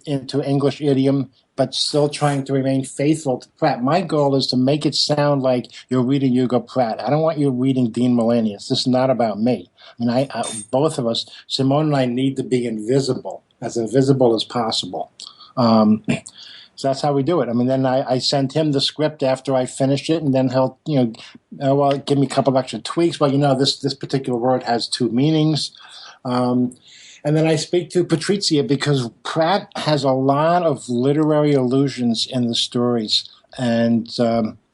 into English idiom, but still trying to remain faithful to Pratt. My goal is to make it sound like you're reading Hugo Pratt. I don't want you reading Dean Mullaney. This is not about me. I mean, both of us, Simone and I, need to be as invisible as possible. So that's how we do it. I mean, then I send him the script after I finish it, and then he'll, give me a couple of extra tweaks. Well, this particular word has two meanings. And then I speak to Patrizia, because Pratt has a lot of literary allusions in the stories. And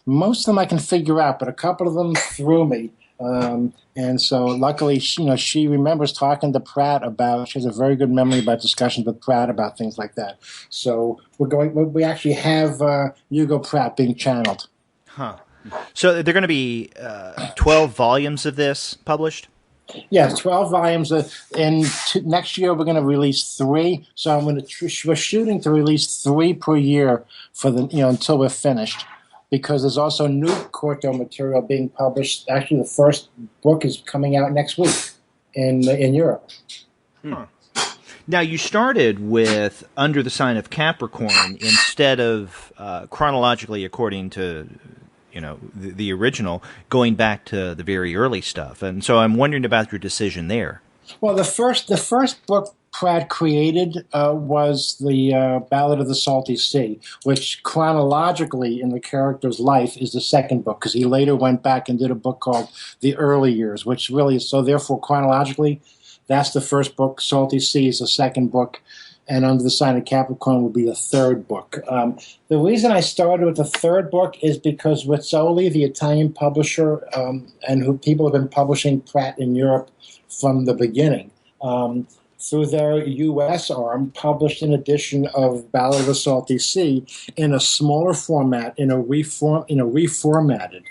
most of them I can figure out, but a couple of them threw me. And so luckily, she remembers talking to Pratt she has a very good memory about discussions with Pratt about things like that. So we actually have Hugo Pratt being channeled. Huh. So they're going to be 12 volumes of this published? Yeah, 12 volumes. Next year, we're going to release 3. So we're shooting to release 3 per year for until we're finished, because there's also new Corto material being published. Actually, the first book is coming out next week in Europe. Huh. Now, you started with Under the Sign of Capricorn instead of chronologically according to the original, going back to the very early stuff. And so I'm wondering about your decision there. Well, the first book Pratt created was the Ballad of the Salty Sea, which chronologically in the character's life is the second book, because he later went back and did a book called The Early Years, which really is, so therefore chronologically That's the first book. Salty Sea is the second book. And Under the Sign of Capricorn will be the third book. The reason I started with the third book is because Rizzoli, the Italian publisher, and who people have been publishing Pratt in Europe from the beginning, through their U.S. arm, published an edition of Ballad of the Salty Sea in a smaller format, reformatted.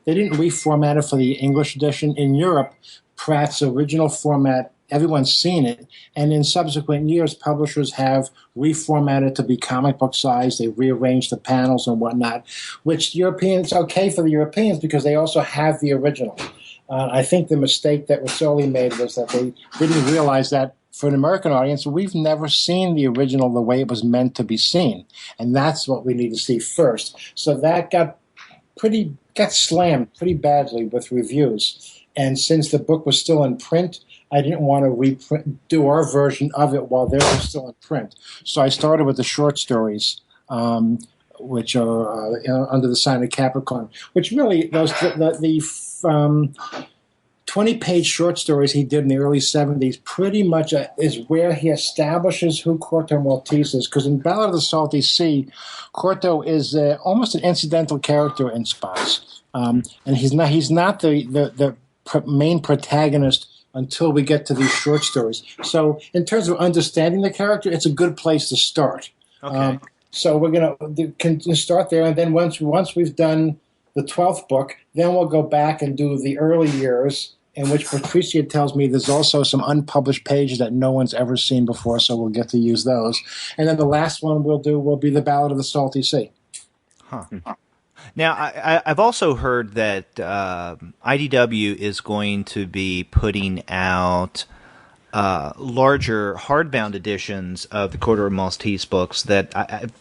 They didn't reformat it for the English edition. In Europe, Pratt's original format, everyone's seen it, and in subsequent years, publishers have reformatted to be comic book size. They rearranged the panels and whatnot, which Europeans, okay for the Europeans because they also have the original. I think the mistake that Rizzoli made was that they didn't realize that for an American audience, we've never seen the original the way it was meant to be seen, and that's what we need to see first. So that got slammed pretty badly with reviews. And since the book was still in print, I didn't want to do our version of it while they were still in print. So I started with the short stories, which are Under the Sign of Capricorn, which really, the 20-page short stories he did in the early 70s pretty much is where he establishes who Corto Maltese is. Because in Ballad of the Salty Sea, Corto is almost an incidental character in spots. And he's not the main protagonist until we get to these short stories. So in terms of understanding the character, it's a good place to start. Okay. So we're going to start there, and then once we've done the 12th book, then we'll go back and do the early years, in which Patricia tells me there's also some unpublished pages that no one's ever seen before, so we'll get to use those. And then the last one we'll do will be the Ballad of the Salty Sea. Huh. Now, I've also heard that IDW is going to be putting out larger hardbound editions of the Corto Maltese books that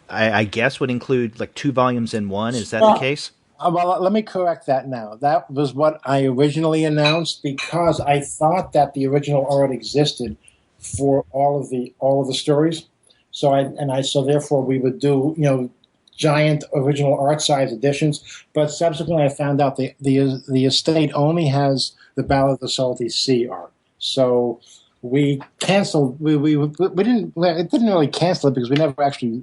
I guess would include like 2 volumes in one. Is that the case? Well, let me correct that now. That was what I originally announced because I thought that the original already existed for all of the stories. So therefore we would do giant original art size editions. But subsequently, I found out the estate only has the Ballad of the Salty Sea art. So we canceled. We didn't. It didn't really cancel it because we never actually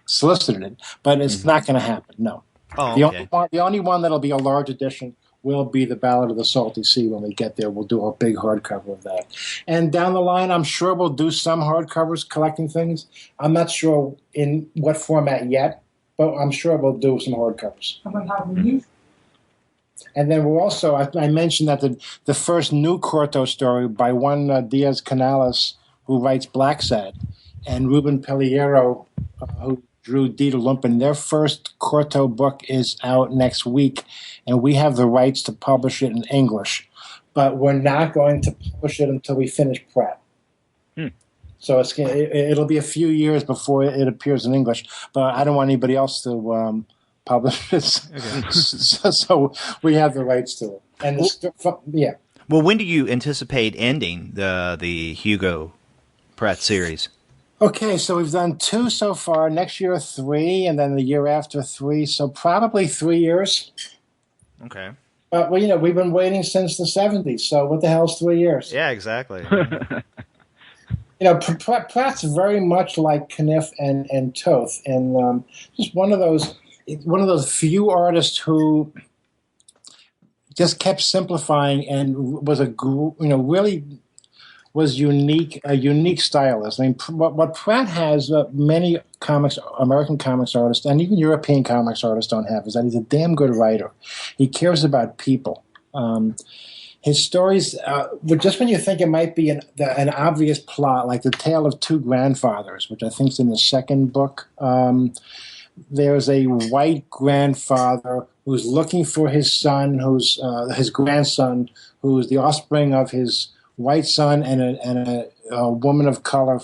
solicited it. But it's not going to happen. No. Oh, okay. The only one that'll be a large edition will be the Ballad of the Salty Sea. When we get there, we'll do a big hardcover of that. And down the line, I'm sure we'll do some hardcovers collecting things. I'm not sure in what format yet, but I'm sure we'll do some hardcovers. And then we'll also, I mentioned that the first new Corto story by one Diaz Canales, who writes Black Sad, and Ruben Pelliero, who drew Dieter Lumpen, their first Corto book is out next week, and we have the rights to publish it in English, but we're not going to publish it until we finish Pratt. So it'll be a few years before it appears in English, but I don't want anybody else to publish it. Okay. So we have the rights to it. And yeah. Well, when do you anticipate ending the Hugo Pratt series? Okay, so we've done 2 so far. Next year, 3, and then the year after 3. So probably 3 years. Okay. But we've been waiting since the 70s. So what the hell's 3 years? Yeah, exactly. Pratt's very much like Kniff and Toth, and just one of those few artists who just kept simplifying and was really was a unique stylist. I mean, what Pratt has, many American comics artists, and even European comics artists don't have, is that he's a damn good writer. He cares about people. His stories, just when you think it might be an obvious plot, like The Tale of Two Grandfathers, which I think is in the second book, there's a white grandfather who's looking for his son, who's his grandson, who's the offspring of his white son and a woman of color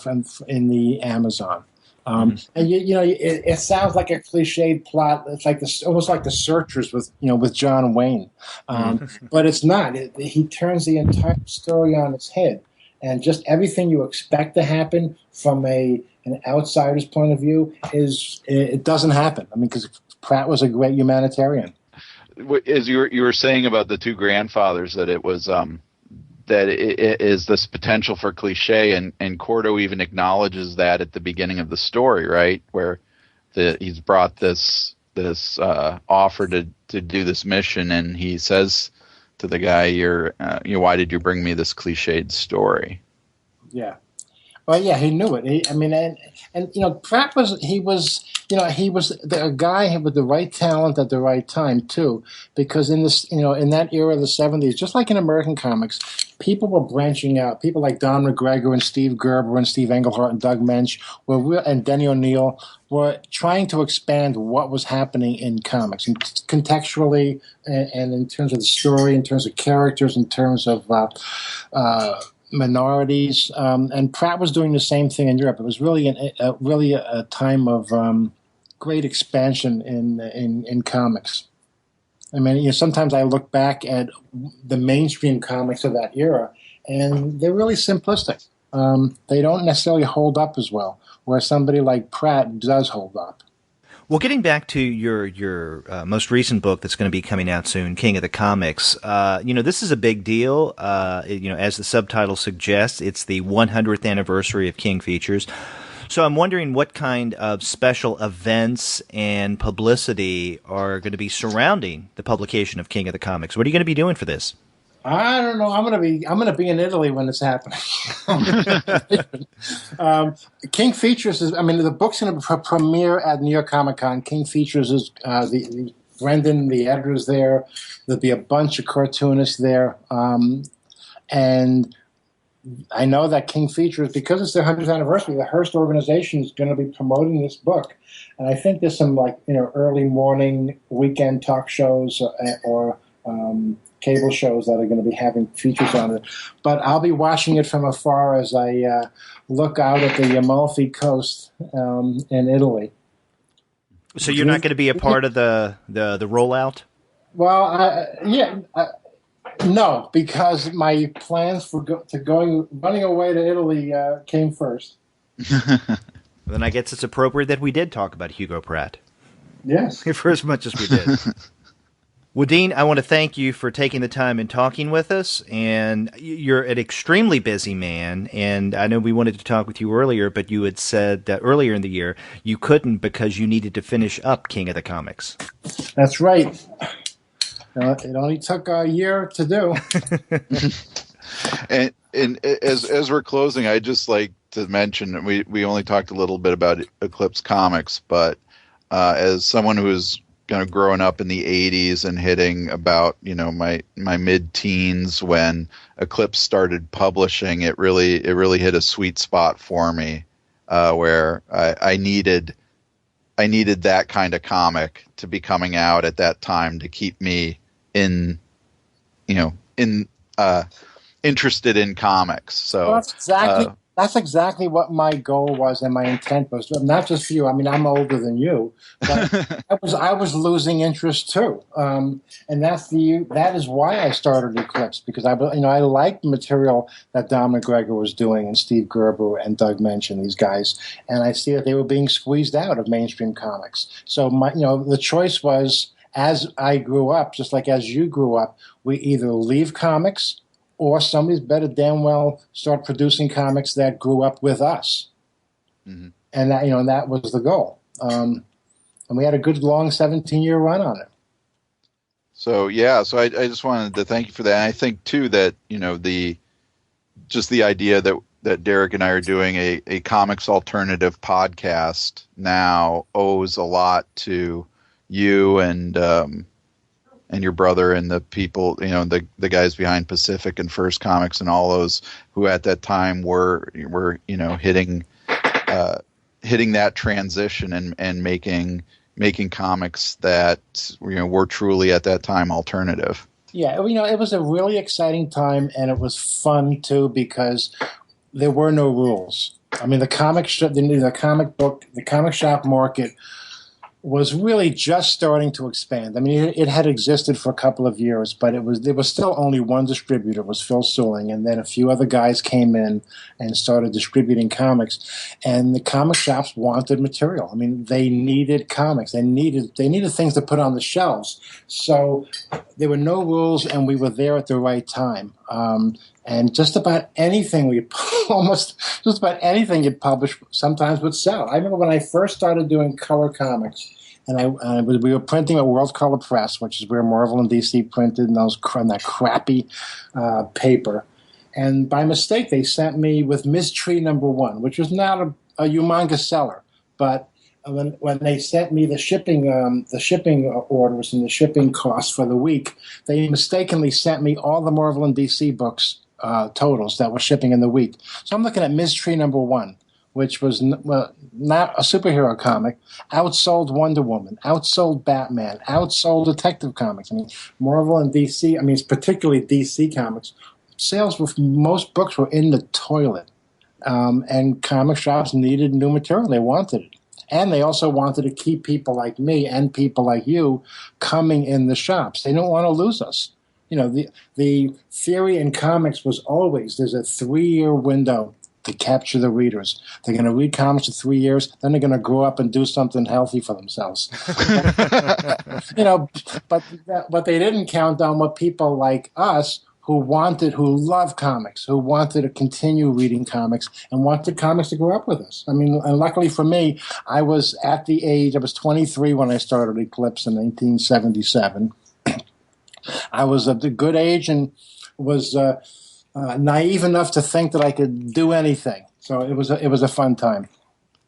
in the Amazon. And it sounds like a cliched plot. It's like almost like The Searchers with John Wayne, but it's not. He turns the entire story on its head, and just everything you expect to happen from an outsider's point of view it doesn't happen. I mean, because Pratt was a great humanitarian. As you were saying about the two grandfathers, that it was that it is this potential for cliche, and Cordo even acknowledges that at the beginning of the story, right, where he's brought this offer to do this mission, and he says to the guy, why did you bring me this cliched story? Yeah. Well, yeah, he knew it. Pratt was a guy with the right talent at the right time too, because in that era of the 70s, just like in American comics, people were branching out. People like Don McGregor and Steve Gerber and Steve Englehart and Doug Mensch and Denny O'Neil were trying to expand what was happening in comics, and contextually, and in terms of the story, in terms of characters, in terms of minorities, and Pratt was doing the same thing in Europe. It was really a time of great expansion in comics. I mean, sometimes I look back at the mainstream comics of that era, and they're really simplistic. They don't necessarily hold up as well, where somebody like Pratt does hold up. Well, getting back to your most recent book that's going to be coming out soon, King of the Comics, this is a big deal. As the subtitle suggests, it's the 100th anniversary of King Features. So I'm wondering what kind of special events and publicity are going to be surrounding the publication of King of the Comics. What are you going to be doing for this? I don't know. I'm gonna be in Italy when it's happening. King Features is. I mean, the book's gonna premiere at New York Comic Con. King Features is the Brendan, the editor's there. There'll be a bunch of cartoonists there, and I know that King Features, because it's their 100th anniversary, the Hearst organization is going to be promoting this book, and I think there's some early morning weekend talk shows or cable shows that are going to be having features on it. But I'll be watching it from afar as I look out at the Amalfi Coast in Italy. So you're not going to be a part of the rollout? Well, no, because my plans for running away to Italy came first. Then I guess it's appropriate that we did talk about Hugo Pratt. Yes. For as much as we did. Well, Dean, I want to thank you for taking the time and talking with us. And you're an extremely busy man. And I know we wanted to talk with you earlier, but you had said that earlier in the year you couldn't because you needed to finish up King of the Comics. That's right. It only took a year to do. and as we're closing, I'd just like to mention we only talked a little bit about Eclipse Comics, but as someone who is kind of growing up in the 80s and hitting about my mid-teens when Eclipse started publishing, it really hit a sweet spot for me where I needed that kind of comic to be coming out at that time to keep me interested in comics. So that's exactly what my goal was and my intent was. Not just for you. I mean, I'm older than you, but I was losing interest too. And that is why I started Eclipse, because I liked the material that Don McGregor was doing and Steve Gerber and Doug Mensch and these guys, and I see that they were being squeezed out of mainstream comics. So the choice was, as I grew up, just like as you grew up, we either leave comics or somebody's better damn well start producing comics that grew up with us. Mm-hmm. And that was the goal. And we had a good long 17-year run on it. So I just wanted to thank you for that. And I think too that the idea that Derek and I are doing a comics alternative podcast now owes a lot to you and your brother and the people, the guys behind Pacific and First Comics and all those who at that time were hitting that transition and making comics that were truly at that time alternative. Yeah, it was a really exciting time, and it was fun too because there were no rules. I mean, the comic shop market was really just starting to expand. I mean, it had existed for a couple of years, but there was still only one distributor, was Phil Suling, and then a few other guys came in and started distributing comics. And the comic shops wanted material. I mean, they needed comics. They needed things to put on the shelves. So there were no rules, and we were there at the right time. And just about anything just about anything you'd publish sometimes would sell. I remember when I first started doing color comics, and we were printing at World Color Press, which is where Marvel and DC printed in that crappy paper. And by mistake, they sent me with Ms. Tree #1, which was not a humongous seller, but when they sent me the shipping orders and the shipping costs for the week, they mistakenly sent me all the Marvel and DC books totals that were shipping in the week. So I'm looking at Ms. Tree #1, which was not a superhero comic, outsold Wonder Woman, outsold Batman, outsold Detective Comics. I mean, Marvel and DC, it's particularly DC Comics, sales with most books were in the toilet. And comic shops needed new material. They wanted it. And they also wanted to keep people like me and people like you coming in the shops. They don't want to lose us. The theory in comics was always there's a 3-year window to capture the readers. They're going to read comics for 3 years, then they're going to grow up and do something healthy for themselves. But they didn't count on what people like us who love comics, who wanted to continue reading comics and wanted comics to grow up with us. And luckily for me, I was 23 when I started Eclipse in 1977. I was at a good age and was naive enough to think that I could do anything. So it was a fun time.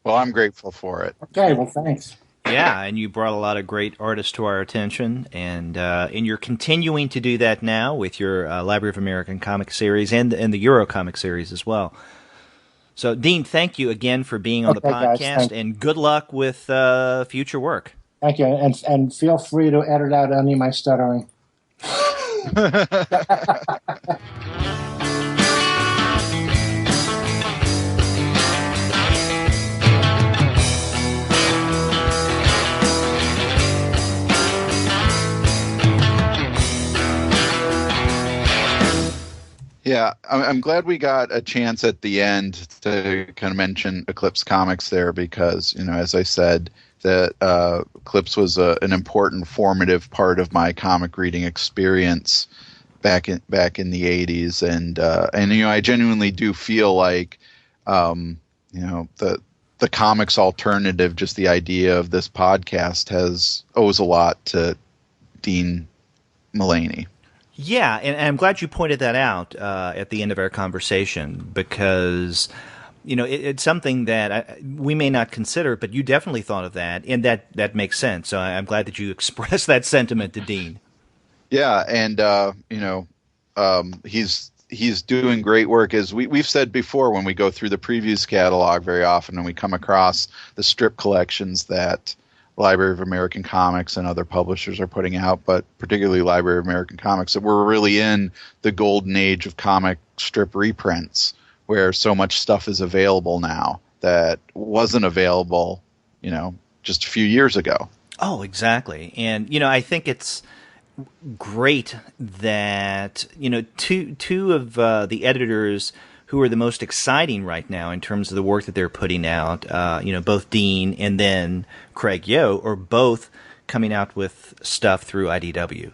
Well, I'm grateful for it. Okay, well, thanks. Yeah, and you brought a lot of great artists to our attention, and you're continuing to do that now with your Library of American Comics series and the EuroComics series as well. So, Dean, thank you again for being on the podcast, and good luck with future work. Thank you, and feel free to edit out any of my stuttering. Yeah, I'm glad we got a chance at the end to kind of mention Eclipse Comics there because, as I said, that Eclipse was an important formative part of my comic reading experience back in the 80s, and I genuinely do feel like the comics alternative, just the idea of this podcast owes a lot to Dean Mullaney. Yeah, and I'm glad you pointed that out at the end of our conversation because, it's something that we may not consider, but you definitely thought of that, and that makes sense. So I'm glad that you expressed that sentiment to Dean. Yeah, and he's doing great work. As we've said before, when we go through the previews catalog very often, and we come across the strip collections that Library of American Comics and other publishers are putting out, but particularly Library of American Comics, that we're really in the golden age of comic strip reprints, where so much stuff is available now that wasn't available, just a few years ago. Oh, exactly. And, I think it's great that, two of the editors who are the most exciting right now in terms of the work that they're putting out, both Dean and then Craig Yo are both coming out with stuff through IDW.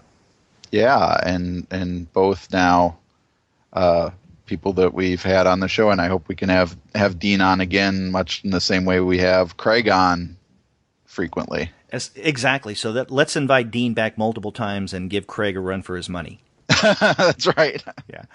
Yeah, and both now people that we've had on the show, and I hope we can have Dean on again, much in the same way we have Craig on frequently. Exactly. So let's invite Dean back multiple times and give Craig a run for his money. That's right. Yeah.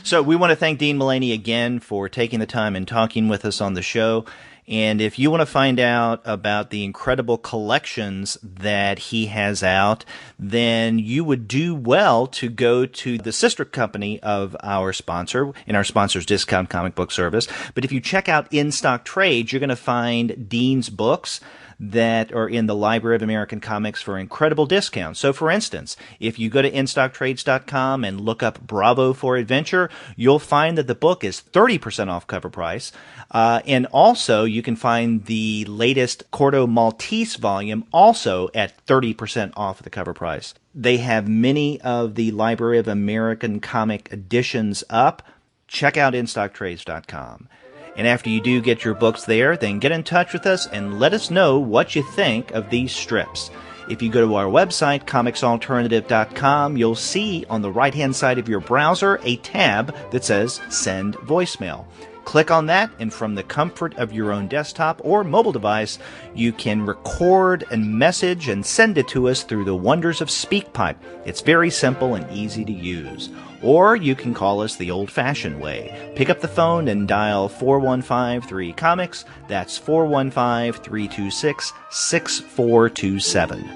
So we want to thank Dean Mullaney again for taking the time and talking with us on the show. And if you want to find out about the incredible collections that he has out, then you would do well to go to the sister company of our sponsor, and our sponsor's Discount Comic Book Service. But if you check out In Stock Trades, you're going to find Dean's books that are in the Library of American Comics for incredible discounts. So, for instance, if you go to InStockTrades.com and look up Bravo for Adventure, you'll find that the book is 30% off cover price. And also, you can find the latest Corto Maltese volume also at 30% off the cover price. They have many of the Library of American Comic editions up. Check out InStockTrades.com. And after you do get your books there, then get in touch with us and let us know what you think of these strips. If you go to our website, comicsalternative.com, you'll see on the right-hand side of your browser a tab that says Send Voicemail. Click on that, and from the comfort of your own desktop or mobile device, you can record a message and send it to us through the wonders of SpeakPipe. It's very simple and easy to use. Or you can call us the old-fashioned way. Pick up the phone and dial 4153-COMICS. That's 415-326-6427.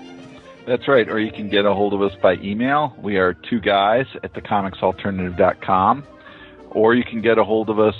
That's right, or you can get a hold of us by email. We are two guys at thecomicsalternative.com. Or you can get a hold of us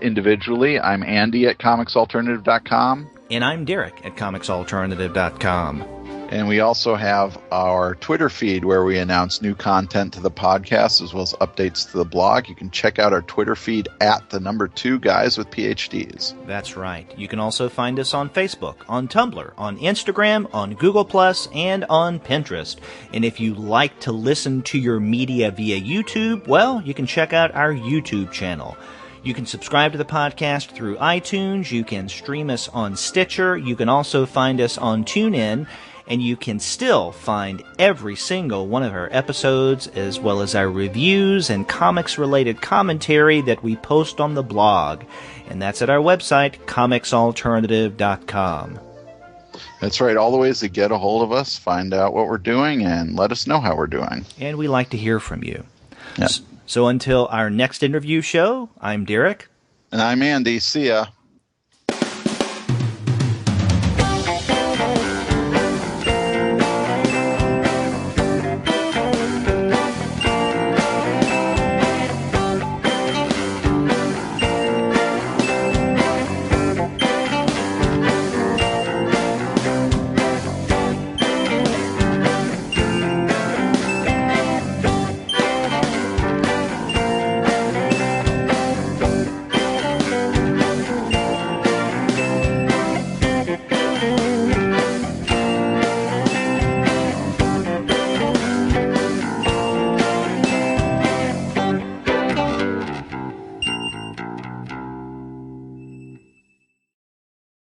individually. I'm Andy at comicsalternative.com. And I'm Derek at comicsalternative.com. And we also have our Twitter feed where we announce new content to the podcast as well as updates to the blog. You can check out our Twitter feed at the number 2 guys with PhDs. That's right. You can also find us on Facebook, on Tumblr, on Instagram, on Google+, and on Pinterest. And if you like to listen to your media via YouTube, well, you can check out our YouTube channel. You can subscribe to the podcast through iTunes. You can stream us on Stitcher. You can also find us on TuneIn. And you can still find every single one of our episodes, as well as our reviews and comics-related commentary that we post on the blog. And that's at our website, comicsalternative.com. That's right. All the ways to get a hold of us, find out what we're doing, and let us know how we're doing. And we like to hear from you. Yep. So until our next interview show, I'm Derek. And I'm Andy. See ya.